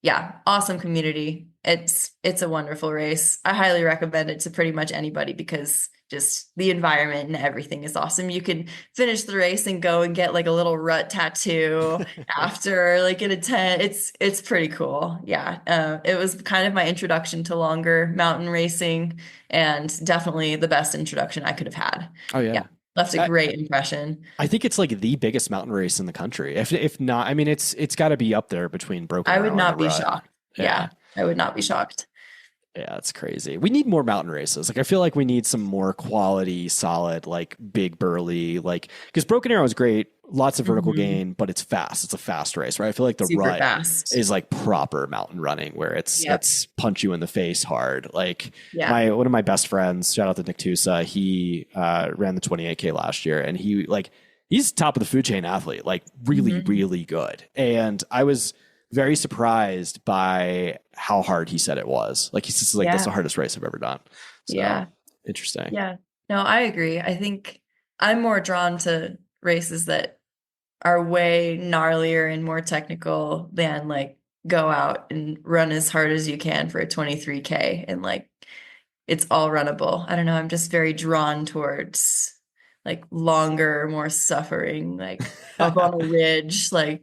[SPEAKER 3] yeah, awesome community. It's a wonderful race. I highly recommend it to pretty much anybody because just the environment and everything is awesome. You can finish the race and go and get like a little Rut tattoo after, like in a tent. It's pretty cool. Yeah. It was kind of my introduction to longer mountain racing and definitely the best introduction I could have had.
[SPEAKER 1] Oh yeah.
[SPEAKER 3] Left a great impression.
[SPEAKER 1] I think it's like the biggest mountain race in the country. If not, I mean, it's got to be up there between Broken Arrow.
[SPEAKER 3] I would not be
[SPEAKER 1] Rut.
[SPEAKER 3] shocked. Yeah, I would not be shocked.
[SPEAKER 1] Yeah, it's crazy. We need more mountain races. Like, I feel like we need some more quality, solid, like big burly, like, because Broken Arrow is great, lots of vertical gain, but it's fast. It's a fast race, right? I feel like the
[SPEAKER 3] Super
[SPEAKER 1] Rut
[SPEAKER 3] fast.
[SPEAKER 1] is like proper mountain running where it's punch you in the face hard. Like one of my best friends, shout out to Nick Tusa, he ran the 28K last year, and he's top of the food chain athlete, like really, really good. And I was very surprised by how hard he said it was. Like, he says, like, that's the hardest race I've ever done. So, interesting.
[SPEAKER 3] Yeah. No, I agree. I think I'm more drawn to races that are way gnarlier and more technical than like go out and run as hard as you can for a 23K and like it's all runnable. I don't know. I'm just very drawn towards like longer, more suffering, like up on a ridge. Like,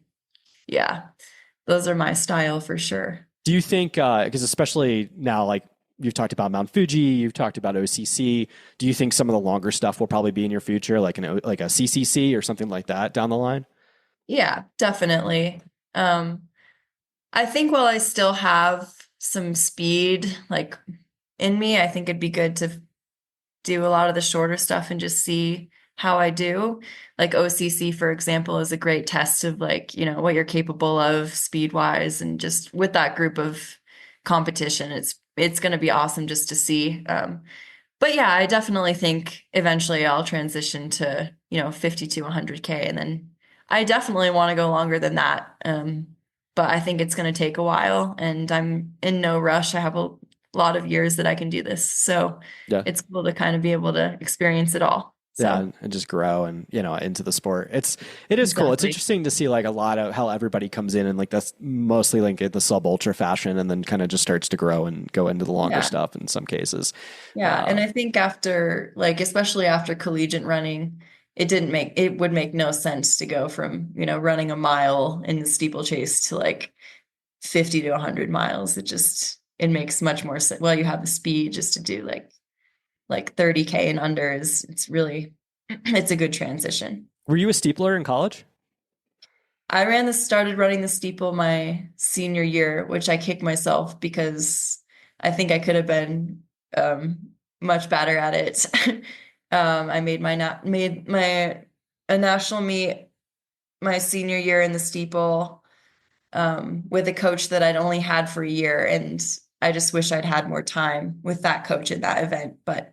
[SPEAKER 3] those are my style for sure.
[SPEAKER 1] Do you think, because especially now, like you've talked about Mount Fuji, you've talked about OCC, do you think some of the longer stuff will probably be in your future, like a CCC or something like that down the line?
[SPEAKER 3] Yeah, definitely. I think while I still have some speed like in me, I think it'd be good to do a lot of the shorter stuff and just see how I do. Like OCC, for example, is a great test of like, what you're capable of speed wise. And just with that group of competition, it's going to be awesome just to see. But yeah, I definitely think eventually I'll transition to, 50 to 100K. And then I definitely want to go longer than that. but I think it's going to take a while, and I'm in no rush. I have a lot of years that I can do this. So
[SPEAKER 1] Yeah.
[SPEAKER 3] it's cool to kind of be able to experience it all.
[SPEAKER 1] Yeah,
[SPEAKER 3] So
[SPEAKER 1] and just grow and into the sport. It is cool. It's
[SPEAKER 3] exactly.
[SPEAKER 1] interesting to see like a lot of how everybody comes in and like that's mostly like in the sub ultra fashion and then kind of just starts to grow and go into the longer
[SPEAKER 3] Yeah.
[SPEAKER 1] stuff in some cases.
[SPEAKER 3] Yeah. And I think after, like, especially after collegiate running, it would make no sense to go from, running a mile in the steeplechase to like 50 to 100 miles. It makes much more sense. Well, you have the speed just to do like 30K and under it's really, it's a good transition.
[SPEAKER 1] Were you a steepler in college?
[SPEAKER 3] I started running the steeple my senior year, which I kicked myself because I think I could have been much better at it. I made a national meet my senior year in the steeple with a coach that I'd only had for a year, and I just wish I'd had more time with that coach at that event. But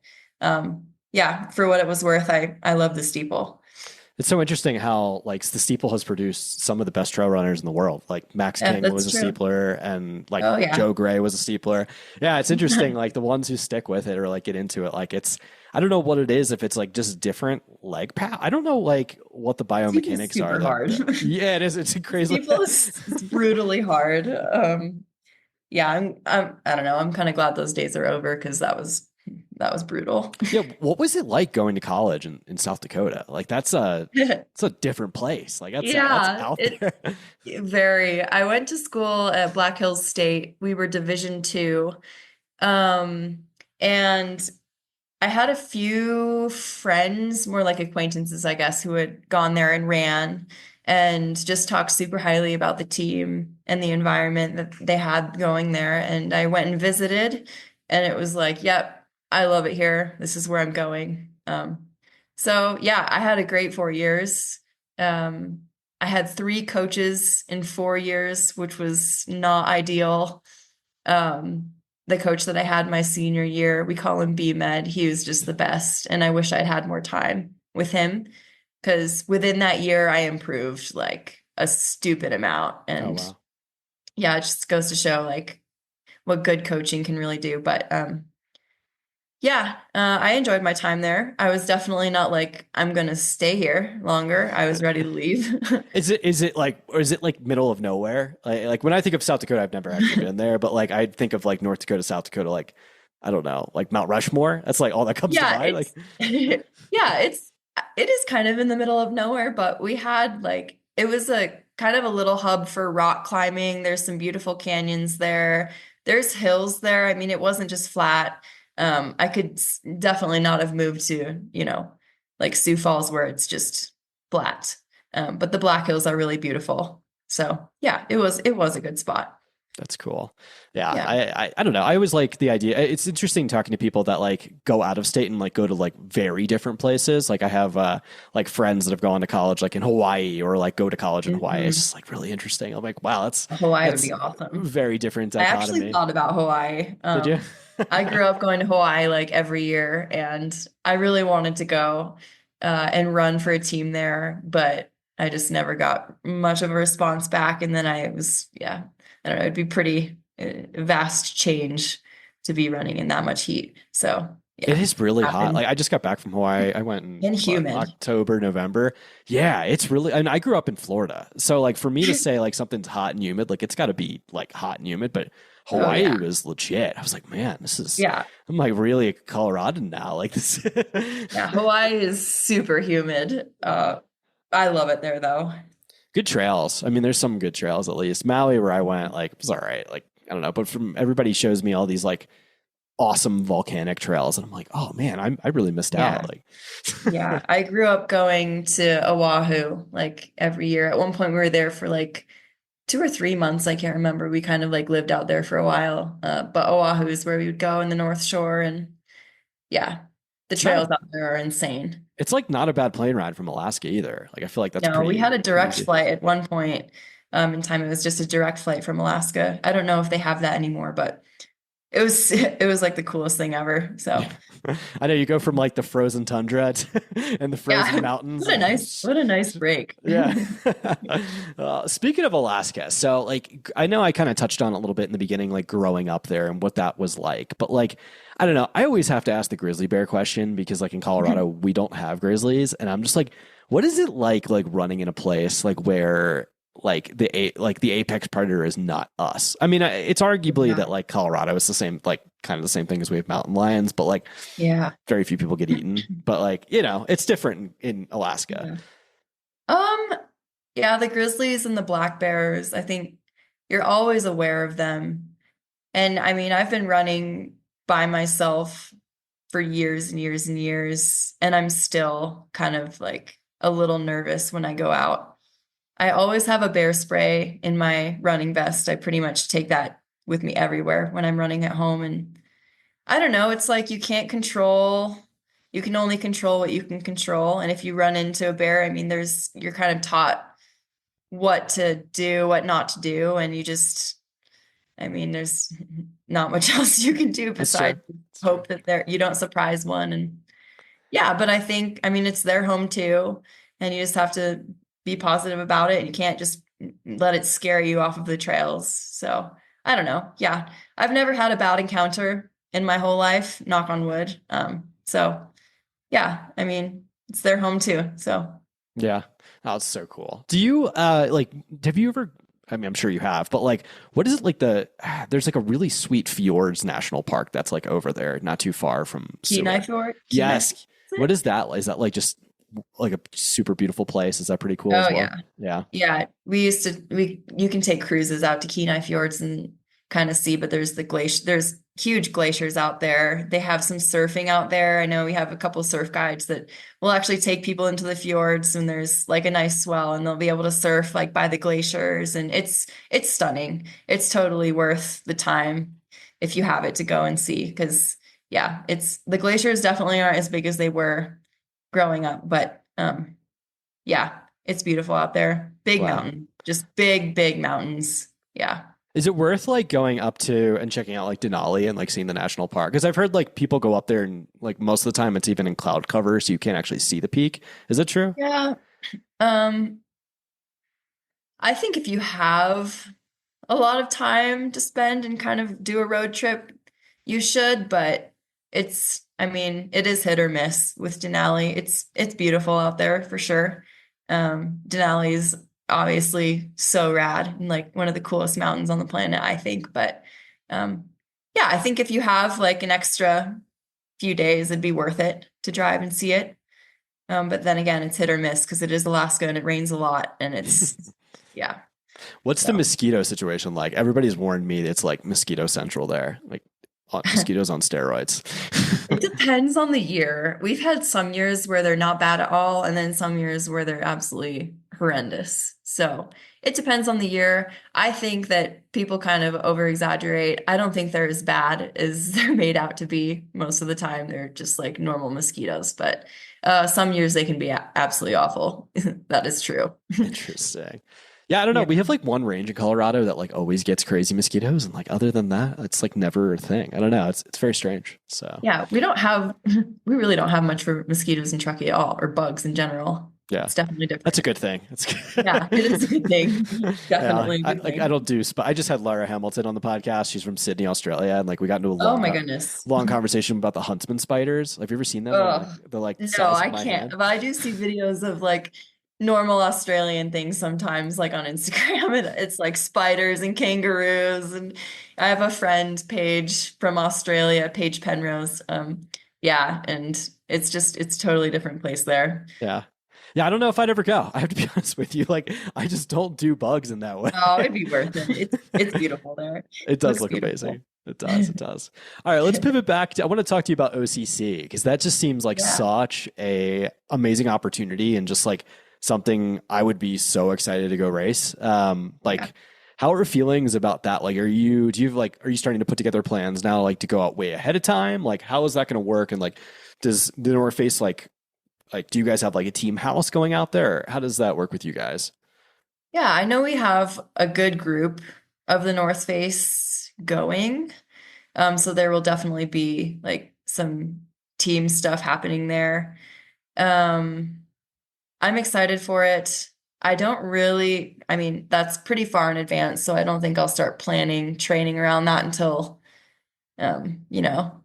[SPEAKER 3] yeah, for what it was worth, I love the steeple.
[SPEAKER 1] It's so interesting how like the steeple has produced some of the best trail runners in the world. Like Max
[SPEAKER 3] Yeah,
[SPEAKER 1] King
[SPEAKER 3] that's
[SPEAKER 1] was a
[SPEAKER 3] true.
[SPEAKER 1] steepler and like
[SPEAKER 3] Oh yeah.
[SPEAKER 1] Joe Gray was a steepler. Yeah, it's interesting. Like the ones who stick with it or like get into it, like I don't know what it is, if it's like just different leg path. I don't know like what the
[SPEAKER 3] Steeple's
[SPEAKER 1] biomechanics
[SPEAKER 3] super
[SPEAKER 1] are.
[SPEAKER 3] hard.
[SPEAKER 1] Yeah, it is. It's crazy.
[SPEAKER 3] Steeple is brutally hard. Yeah, I don't know. I'm kind of glad those days are over because that was brutal.
[SPEAKER 1] Yeah, what was it like going to college in South Dakota? Like it's a different place. Like that's
[SPEAKER 3] Yeah,
[SPEAKER 1] out
[SPEAKER 3] it's
[SPEAKER 1] there.
[SPEAKER 3] very. I went to school at Black Hills State. We were Division II. And I had a few friends, more like acquaintances, I guess, who had gone there and ran and just talked super highly about the team and the environment that they had going there. And I went and visited, and it was like, yep, I love it here. This is where I'm going. So yeah, I had a great 4 years. I had 3 coaches in 4 years, which was not ideal. The coach that I had my senior year, we call him B-Med. He was just the best. And I wish I'd had more time with him because within that year, I improved like a stupid amount.
[SPEAKER 1] Oh
[SPEAKER 3] And
[SPEAKER 1] wow.
[SPEAKER 3] yeah, it just goes to show like what good coaching can really do. But yeah, I enjoyed my time there. I was definitely not like, I'm going to stay here longer. I was ready to leave.
[SPEAKER 1] Is it like middle of nowhere? Like when I think of South Dakota, I've never actually been there, but like I think of like North Dakota, South Dakota, like I don't know, like Mount Rushmore. That's like all that comes to
[SPEAKER 3] Yeah,
[SPEAKER 1] mind. Like
[SPEAKER 3] yeah, it is kind of in the middle of nowhere, but we had like it was a kind of a little hub for rock climbing. There's some beautiful canyons there. There's hills there. I mean, it wasn't just flat. I could definitely not have moved to, like Sioux Falls where it's just flat. But the Black Hills are really beautiful. So yeah, it was a good spot.
[SPEAKER 1] that's cool. Yeah,
[SPEAKER 3] Yeah.
[SPEAKER 1] I don't know. I always like the idea. It's interesting talking to people that like go out of state and like go to like very different places. Like I have like friends that have gone to college like in Hawaii or like go to college in Hawaii. It's
[SPEAKER 3] Mhm.
[SPEAKER 1] just like really interesting. I'm like, wow,
[SPEAKER 3] Hawaii would
[SPEAKER 1] that's
[SPEAKER 3] be awesome.
[SPEAKER 1] very different
[SPEAKER 3] I actually
[SPEAKER 1] dichotomy.
[SPEAKER 3] thought about Hawaii.
[SPEAKER 1] Did you?
[SPEAKER 3] I grew up going to Hawaii like every year, and I really wanted to go and run for a team there, but I just never got much of a response back. And then yeah, I don't know, it'd be pretty vast change to be running in that much heat. So
[SPEAKER 1] It
[SPEAKER 3] yeah,
[SPEAKER 1] is really hot.
[SPEAKER 3] happened.
[SPEAKER 1] Like I just got back from Hawaii. I went in
[SPEAKER 3] And
[SPEAKER 1] what,
[SPEAKER 3] humid.
[SPEAKER 1] October, November. Yeah, it's really. And I grew up in Florida, so like for me to say like something's hot and humid, like it's got to be like hot and humid. But
[SPEAKER 3] Oh
[SPEAKER 1] Hawaii
[SPEAKER 3] yeah.
[SPEAKER 1] was legit. I was like, man, this is.
[SPEAKER 3] Yeah.
[SPEAKER 1] I'm like really a Coloradan now. Like this.
[SPEAKER 3] Yeah. Hawaii is super humid. I love it there though.
[SPEAKER 1] Good trails. I mean, there's some good trails at least. Maui, where I went, like it was all right. Like I don't know, but from everybody shows me all these like awesome volcanic trails, and I'm like, oh man, I really missed
[SPEAKER 3] Yeah.
[SPEAKER 1] out. Like,
[SPEAKER 3] Yeah, I grew up going to Oahu like every year. At one point, we were there for like 2 or 3 months. I can't remember. We kind of like lived out there for a while. But Oahu is where we would go in the North Shore, and yeah, the
[SPEAKER 1] it's not.
[SPEAKER 3] trails out there are insane.
[SPEAKER 1] It's like not a bad plane ride from Alaska either. Like I feel like that's
[SPEAKER 3] No, we had a
[SPEAKER 1] pretty
[SPEAKER 3] direct
[SPEAKER 1] easy.
[SPEAKER 3] flight at one point in time. It was just a direct flight from Alaska. I don't know if they have that anymore, but it was like the coolest thing ever. So
[SPEAKER 1] I know you go from like the frozen tundra and the frozen
[SPEAKER 3] yeah,
[SPEAKER 1] mountains.
[SPEAKER 3] what a nice break.
[SPEAKER 1] Yeah. Speaking of Alaska, so like I know I kind of touched on it a little bit in the beginning, like growing up there and what that was like. But like, I don't know. I always have to ask the grizzly bear question because like in Colorado we don't have grizzlies, and I'm just like, what is it like running in a place like where like the apex predator is not us? I mean, it's arguably
[SPEAKER 3] Yeah.
[SPEAKER 1] that like Colorado is the same, like kind of the same thing as we have mountain lions, but like
[SPEAKER 3] Yeah.
[SPEAKER 1] very few people get eaten. But like, you know, it's different in Alaska.
[SPEAKER 3] Yeah. Um, yeah, the grizzlies and the black bears, I think you're always aware of them. And I mean, I've been running by myself for years and years and years, and I'm still kind of like a little nervous when I go out. I always have a bear spray in my running vest. I pretty much take that with me everywhere when I'm running at home. And I don't know, it's like you can only control what you can control. And if you run into a bear, I mean, you're kind of taught what to do, what not to do. And I mean, there's not much else you can do
[SPEAKER 1] That's true.
[SPEAKER 3] besides hope that you don't surprise one. And yeah, but I think, I mean, it's their home too. And you just have to be positive about it. You can't just let it scare you off of the trails. So I don't know. Yeah. I've never had a bad encounter in my whole life, knock on wood. So yeah, I mean, it's their home too. So
[SPEAKER 1] Yeah. Oh, it's so cool. Do you like have you ever, I mean, I'm sure you have, but like what is it like there's like a really sweet fjords national park that's like over there, not too far from
[SPEAKER 3] Kenai
[SPEAKER 1] Seward.
[SPEAKER 3] Fjord.
[SPEAKER 1] Yes. What is that? Is that like just like a super beautiful place? Is that pretty cool as
[SPEAKER 3] Oh
[SPEAKER 1] well?
[SPEAKER 3] yeah.
[SPEAKER 1] Yeah.
[SPEAKER 3] Yeah. You can take cruises out to Kenai Fjords and kind of see, but there's huge glaciers out there. They have some surfing out there. I know we have a couple surf guides that will actually take people into the fjords and there's like a nice swell and they'll be able to surf like by the glaciers, and it's stunning. It's totally worth the time if you have it to go and see, because yeah, it's the glaciers definitely aren't as big as they were growing up, but yeah, it's beautiful out there. Big
[SPEAKER 1] Wow.
[SPEAKER 3] mountain, just big mountains. Yeah.
[SPEAKER 1] Is it worth like going up to and checking out like Denali and like seeing the national park? Because I've heard like people go up there and like most of the time it's even in cloud cover, so you can't actually see the peak. Is it true?
[SPEAKER 3] Yeah. Um, I think if you have a lot of time to spend and kind of do a road trip, you should, but I mean, it is hit or miss with Denali. It's beautiful out there for sure. Denali is obviously so rad and like one of the coolest mountains on the planet, I think. But yeah, I think if you have like an extra few days, it'd be worth it to drive and see it. But then again, it's hit or miss because it is Alaska and it rains a lot and yeah.
[SPEAKER 1] What's the
[SPEAKER 3] So
[SPEAKER 1] mosquito situation like? Everybody's warned me it's like mosquito central there, like mosquitoes on steroids.
[SPEAKER 3] it depends on the year. We've had some years where they're not bad at all, and then some years where they're absolutely horrendous. So it depends on the year. I think that people kind of over exaggerate. I don't think they're as bad as they're made out to be most of the time. They're just like normal mosquitoes, but some years they can be absolutely awful. That is true.
[SPEAKER 1] Interesting. Yeah, I don't know.
[SPEAKER 3] Yeah.
[SPEAKER 1] We have like one range in Colorado that like always gets crazy mosquitoes, and like other than that, it's like never a thing. I don't know. It's very strange. So
[SPEAKER 3] Yeah, we really don't have much for mosquitoes in Truckee at all, or bugs in general.
[SPEAKER 1] yeah,
[SPEAKER 3] It's definitely different.
[SPEAKER 1] that's a good thing. It's good.
[SPEAKER 3] Yeah, it is a good thing. Definitely
[SPEAKER 1] Yeah,
[SPEAKER 3] a good
[SPEAKER 1] like
[SPEAKER 3] thing.
[SPEAKER 1] I don't do, but I just had Laura Hamilton on the podcast. She's from Sydney, Australia, and like we got into a
[SPEAKER 3] Oh my goodness.
[SPEAKER 1] long conversation about the huntsman spiders. Have you ever seen them?
[SPEAKER 3] Ugh.
[SPEAKER 1] They're like the
[SPEAKER 3] No,
[SPEAKER 1] size
[SPEAKER 3] I
[SPEAKER 1] of my
[SPEAKER 3] can't.
[SPEAKER 1] hand.
[SPEAKER 3] But I do see videos of like normal Australian things sometimes, like on Instagram, and it's like spiders and kangaroos. And I have a friend, Paige from Australia, Paige Penrose. Yeah, and it's totally different place there.
[SPEAKER 1] Yeah. Yeah, I don't know if I'd ever go. I have to be honest with you. Like, I just don't do bugs in that way.
[SPEAKER 3] Oh, it'd be worth it. It's beautiful there.
[SPEAKER 1] It does
[SPEAKER 3] Looks
[SPEAKER 1] look
[SPEAKER 3] beautiful.
[SPEAKER 1] amazing. It does. It does. All right, let's pivot back to, I want to talk to you about OCC because that just seems like
[SPEAKER 3] Yeah.
[SPEAKER 1] such a amazing opportunity and just like something I would be so excited to go race. Like
[SPEAKER 3] Yeah.
[SPEAKER 1] how are feelings about that? Like, are you starting to put together plans now, like to go out way ahead of time? Like, how is that going to work? And like, does the North Face like, do you guys have like a team house going out there? Or how does that work with you guys?
[SPEAKER 3] Yeah, I know we have a good group of the North Face going. So there will definitely be like some team stuff happening there. Um, I'm excited for it. I mean, that's pretty far in advance, so I don't think I'll start planning training around that until, you know,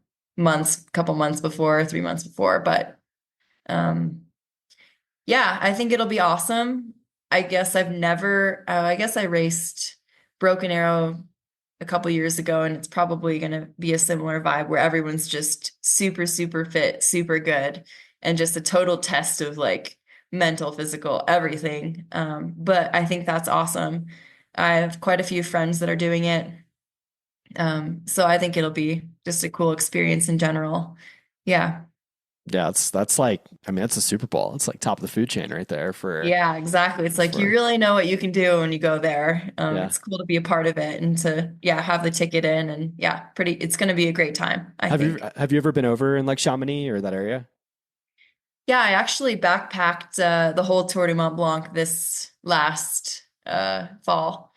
[SPEAKER 3] couple months before, 3 months before. But um, yeah, I think it'll be awesome. I guess I raced Broken Arrow a couple years ago, and it's probably going to be a similar vibe where everyone's just super, super fit, super good, and just a total test of like mental, physical, everything. But I think that's awesome. I have quite a few friends that are doing it. So I think it'll be just a cool experience in general. Yeah.
[SPEAKER 1] Yeah, that's like, I mean, that's a Super Bowl. It's like top of the food chain right there
[SPEAKER 3] Yeah, exactly. It's like you
[SPEAKER 1] for
[SPEAKER 3] really know what you can do when you go there.
[SPEAKER 1] yeah.
[SPEAKER 3] It's cool to be a part of it and to, yeah, have the ticket in and yeah, it's going to be a great time, I think.
[SPEAKER 1] Have you ever been over in like Chamonix or that area?
[SPEAKER 3] Yeah, I actually backpacked the whole Tour du Mont Blanc this last fall.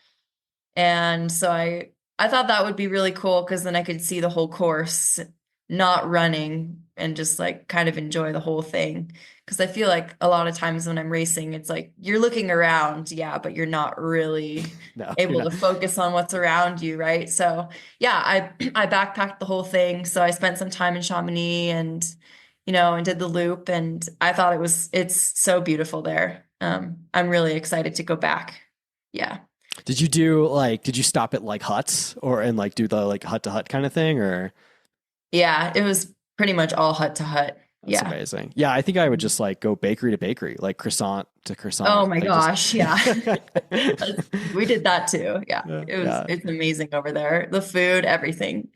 [SPEAKER 3] And so I thought that would be really cool because then I could see the whole course, not running and just like kind of enjoy the whole thing. Because I feel like a lot of times when I'm racing, it's like you're looking around, yeah, but you're not really
[SPEAKER 1] No, you're
[SPEAKER 3] able to
[SPEAKER 1] not.
[SPEAKER 3] focus on what's around you, right? So yeah, I backpacked the whole thing. So I spent some time in Chamonix and and did the loop, and I thought it's so beautiful there. I'm really excited to go back. Yeah.
[SPEAKER 1] Did you stop at like huts or and like do the like hut to hut kind of thing or
[SPEAKER 3] Yeah, it was pretty much all hut to hut.
[SPEAKER 1] that's
[SPEAKER 3] Yeah.
[SPEAKER 1] amazing. Yeah, I think I would just like go bakery to bakery, like croissant to
[SPEAKER 3] Oh
[SPEAKER 1] croissant.
[SPEAKER 3] my
[SPEAKER 1] Like just
[SPEAKER 3] gosh, yeah. We did that too. Yeah.
[SPEAKER 1] yeah.
[SPEAKER 3] It's amazing over there. The food, everything.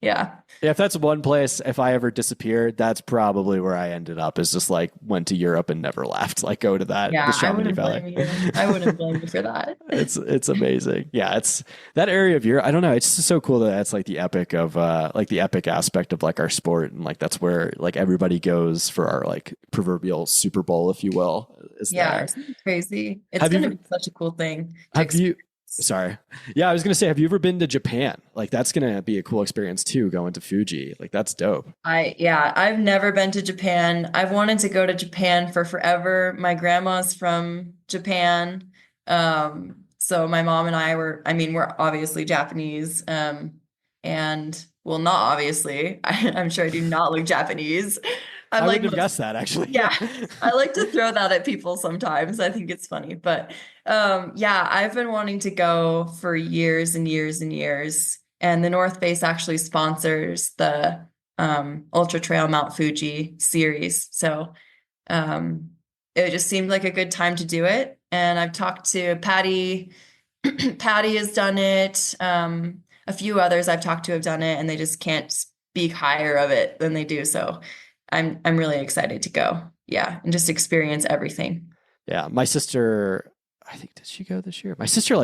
[SPEAKER 3] Yeah.
[SPEAKER 1] Yeah, if that's one place, if I ever disappeared, that's probably where I ended up. Is just like went to Europe and never left. Like go to the
[SPEAKER 3] Yeah, I
[SPEAKER 1] Chamonix
[SPEAKER 3] wouldn't
[SPEAKER 1] Valley.
[SPEAKER 3] blame you. I wouldn't blame you for that.
[SPEAKER 1] It's amazing. Yeah, it's that area of Europe. I don't know. It's just so cool that that's like the epic of like the epic aspect of like our sport, and like that's where like everybody goes for our like proverbial Super Bowl, if you will, is
[SPEAKER 3] Yeah,
[SPEAKER 1] there.
[SPEAKER 3] it's crazy. It's
[SPEAKER 1] Have
[SPEAKER 3] gonna
[SPEAKER 1] you
[SPEAKER 3] be such a cool thing to
[SPEAKER 1] have you
[SPEAKER 3] experience.
[SPEAKER 1] sorry. Yeah, I was gonna say, have you ever been to Japan? Like that's gonna be a cool experience too, going to Fuji. Like that's dope.
[SPEAKER 3] I've never been to Japan. I've wanted to go to Japan for forever. My grandma's from Japan. So my mom and I mean, we're obviously Japanese. And well, not obviously. I'm sure I do not look Japanese. I'm
[SPEAKER 1] I
[SPEAKER 3] like
[SPEAKER 1] wouldn't have
[SPEAKER 3] most,
[SPEAKER 1] guessed that actually.
[SPEAKER 3] yeah, I like to throw that at people sometimes. I think it's funny, but yeah, I've been wanting to go for years and years and years. And the North Face actually sponsors the Ultra Trail Mount Fuji series. So um, it just seemed like a good time to do it. And I've talked to Patty. Patty has done it. A few others I've talked to have done it, and they just can't speak higher of it than they do. So I'm really excited to go. Yeah, and just experience everything.
[SPEAKER 1] Yeah, my sister, I think did she go this year? My sister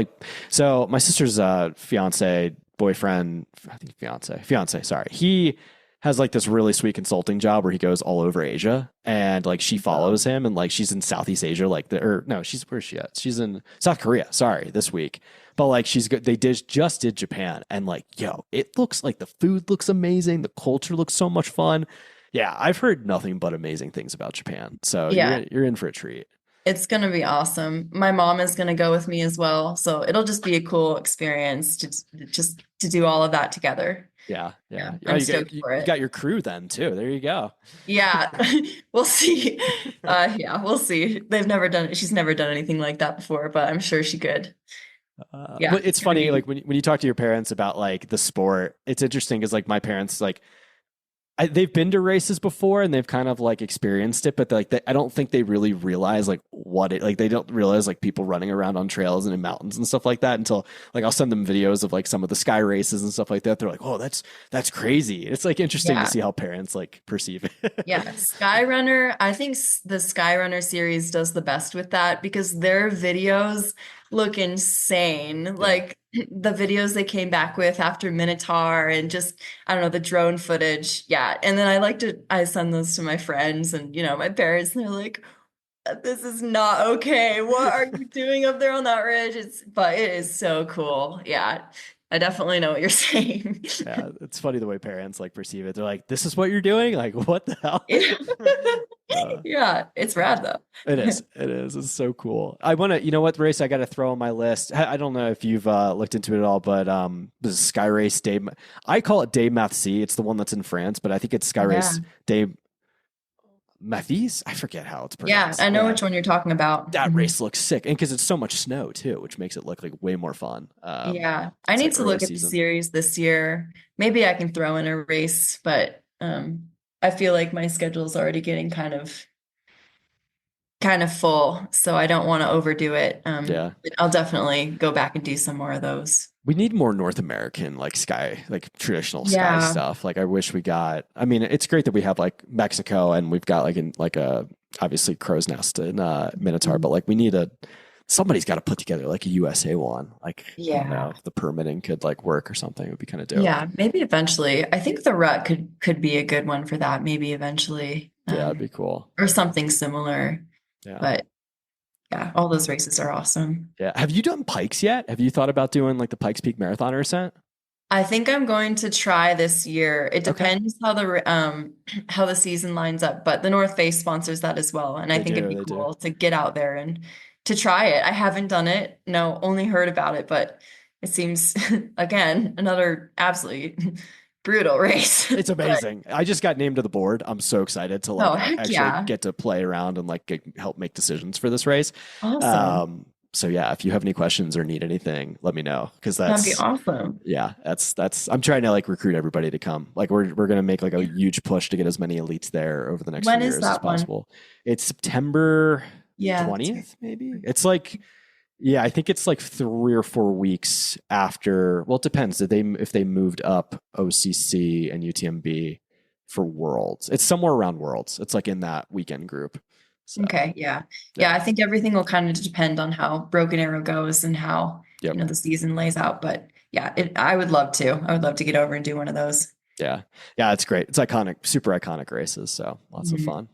[SPEAKER 1] my sister's fiance, boyfriend, I think fiance, sorry. He has like this really sweet consulting job where he goes all over Asia and like she follows him and like she's in Southeast Asia or no, where's she at? She's in South Korea, sorry, this week. But like she's good just did Japan and like yo, it looks like the food looks amazing, the culture looks so much fun. Yeah, I've heard nothing but amazing things about Japan. So
[SPEAKER 3] Yeah,
[SPEAKER 1] you're in for a treat.
[SPEAKER 3] it's gonna be awesome. My mom is gonna go with me as well, so it'll just be a cool experience to do all of that together.
[SPEAKER 1] Yeah,
[SPEAKER 3] Yeah,
[SPEAKER 1] yeah. Oh,
[SPEAKER 3] I'm stoked
[SPEAKER 1] you
[SPEAKER 3] for it.
[SPEAKER 1] got your crew then too. There you go.
[SPEAKER 3] Yeah, we'll see. Yeah, we'll see. She's never done anything like that before, but I'm sure she could. Yeah,
[SPEAKER 1] But it's
[SPEAKER 3] gonna
[SPEAKER 1] funny,
[SPEAKER 3] be.
[SPEAKER 1] like when you talk to your parents about like the sport, it's interesting because like my parents like they've been to races before and they've kind of like experienced it, but I don't think they really realize like what it like. They don't realize like people running around on trails and in mountains and stuff like that until like I'll send them videos of like some of the sky races and stuff like that. They're like, oh, that's crazy. It's like interesting to
[SPEAKER 3] Yeah.
[SPEAKER 1] see how parents like perceive it.
[SPEAKER 3] Yeah, Skyrunner, I think the Skyrunner series does the best with that because their videos look insane.
[SPEAKER 1] Yeah.
[SPEAKER 3] Like the videos they came back with after Minotaur and just, I don't know, the drone footage. Yeah. And then I send those to my friends and, my parents, and they're like, this is not okay. What are you doing up there on that ridge? But it is so cool. Yeah. I definitely know what you're saying.
[SPEAKER 1] Yeah, it's funny the way parents like perceive it. They're like, "This is what you're doing? Like, what the hell?"
[SPEAKER 3] Yeah, it's rad though.
[SPEAKER 1] It is. It is. It's so cool. I want to, you know what race I got to throw on my list? I don't know if you've looked into it at all, but the Sky Race Day. I call it Day Maths. It's the one that's in France, but I think it's Sky Race Day Mathis. I forget how it's
[SPEAKER 3] Yeah,
[SPEAKER 1] pronounced.
[SPEAKER 3] I know which one you're talking about.
[SPEAKER 1] That race looks sick, and because it's so much snow too, which makes it look like way more fun.
[SPEAKER 3] Yeah, I need
[SPEAKER 1] like
[SPEAKER 3] to
[SPEAKER 1] early
[SPEAKER 3] look at the
[SPEAKER 1] season.
[SPEAKER 3] series this year. Maybe I can throw in a race, but I feel like my schedule is already getting kind of full, so I don't want to overdo it.
[SPEAKER 1] Yeah.
[SPEAKER 3] But I'll definitely go back and do some more of those.
[SPEAKER 1] We need more North American like sky, like traditional sky stuff. Like I wish we got. I mean, it's great that we have like Mexico and we've got like a obviously Crow's Nest in Minotaur, but like we need somebody's got to put together like a USA one. Like I don't know if the permitting could like work or something. It would be kind of dope.
[SPEAKER 3] Yeah, maybe eventually. I think the rut could be a good one for that. Maybe eventually.
[SPEAKER 1] Yeah, that'd be cool.
[SPEAKER 3] Or something similar.
[SPEAKER 1] Yeah.
[SPEAKER 3] But yeah, all those races are awesome.
[SPEAKER 1] Yeah. Have you done Pikes yet? Have you thought about doing like the Pikes Peak Marathon or ascent?
[SPEAKER 3] I think I'm going to try this year. It depends how the season lines up, but the North Face sponsors that as well, and I think it'd be cool to get out there and to try it. I haven't done it. No, only heard about it, but it seems again another absolutely brutal race.
[SPEAKER 1] It's amazing. I just got named to the board. I'm so excited to like actually get to play around and like help make decisions for this race.
[SPEAKER 3] Awesome.
[SPEAKER 1] So yeah, if you have any questions or need anything, let me know because
[SPEAKER 3] that'd be awesome.
[SPEAKER 1] Yeah, that's. I'm trying to like recruit everybody to come. Like we're gonna make like a huge push to get as many elites there over the next few years as possible. It's September 20th, maybe. It's like. Yeah, I think it's like 3 or 4 weeks after. Well, it depends. If they moved up OCC and UTMB for Worlds, it's somewhere around Worlds. It's like in that weekend group. So,
[SPEAKER 3] okay, yeah. I think everything will kind of depend on how Broken Arrow goes and how the season lays out. But yeah, I would love to. I would love to get over and do one of those.
[SPEAKER 1] Yeah, it's great. It's iconic, super iconic races. So lots of fun.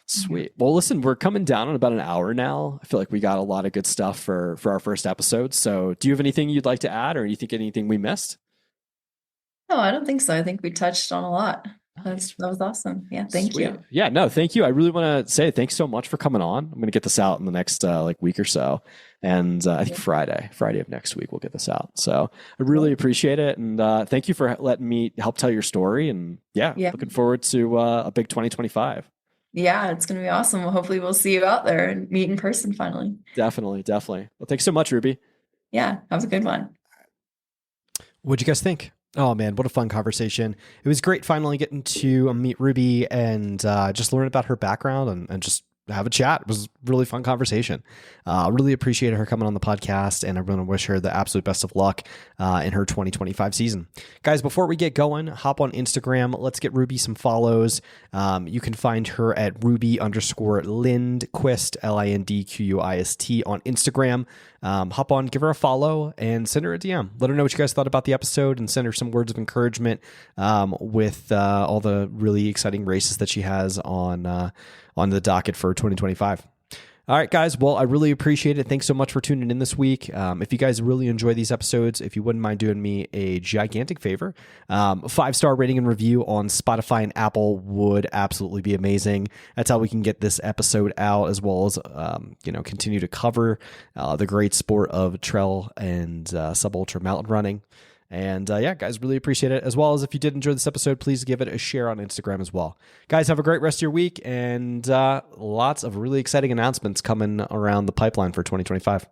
[SPEAKER 1] Sweet. Well, listen, we're coming down on about an hour now. I feel like we got a lot of good stuff for our first episode. So do you have anything you'd like to add or you think anything we missed?
[SPEAKER 3] No, I don't think so. I think we touched on a lot. That was awesome. Yeah. Thank you.
[SPEAKER 1] Yeah, no, thank you. I really want to say thanks so much for coming on. I'm going to get this out in the next like week or so. And I think Friday of next week, we'll get this out. So I really appreciate it. And thank you for letting me help tell your story. And looking forward to a big 2025.
[SPEAKER 3] Yeah, it's going to be awesome. Well, hopefully we'll see you out there and meet in person finally.
[SPEAKER 1] Definitely. Well, thanks so much, Ruby.
[SPEAKER 3] Yeah, have a good one.
[SPEAKER 1] What'd you guys think? Oh man, what a fun conversation. It was great finally getting to meet Ruby and just learn about her background and just have a chat. It was a really fun conversation. Really appreciated her coming on the podcast, and I want to wish her the absolute best of luck in her 2025 season. Guys, before we get going, hop on Instagram. Let's get Ruby some follows. You can find her at Ruby_Lindquist, LINDQUIST on Instagram. Hop on, give her a follow, and send her a DM. Let her know what you guys thought about the episode, and send her some words of encouragement with all the really exciting races that she has on the docket for 2025. All right, guys. Well, I really appreciate it. Thanks so much for tuning in this week. If you guys really enjoy these episodes, if you wouldn't mind doing me a gigantic favor, 5-star rating and review on Spotify and Apple would absolutely be amazing. That's how we can get this episode out, as well as continue to cover the great sport of trail and sub-ultra mountain running. And guys, really appreciate it. As well as if you did enjoy this episode, please give it a share on Instagram as well. Guys, have a great rest of your week, and lots of really exciting announcements coming around the pipeline for 2025.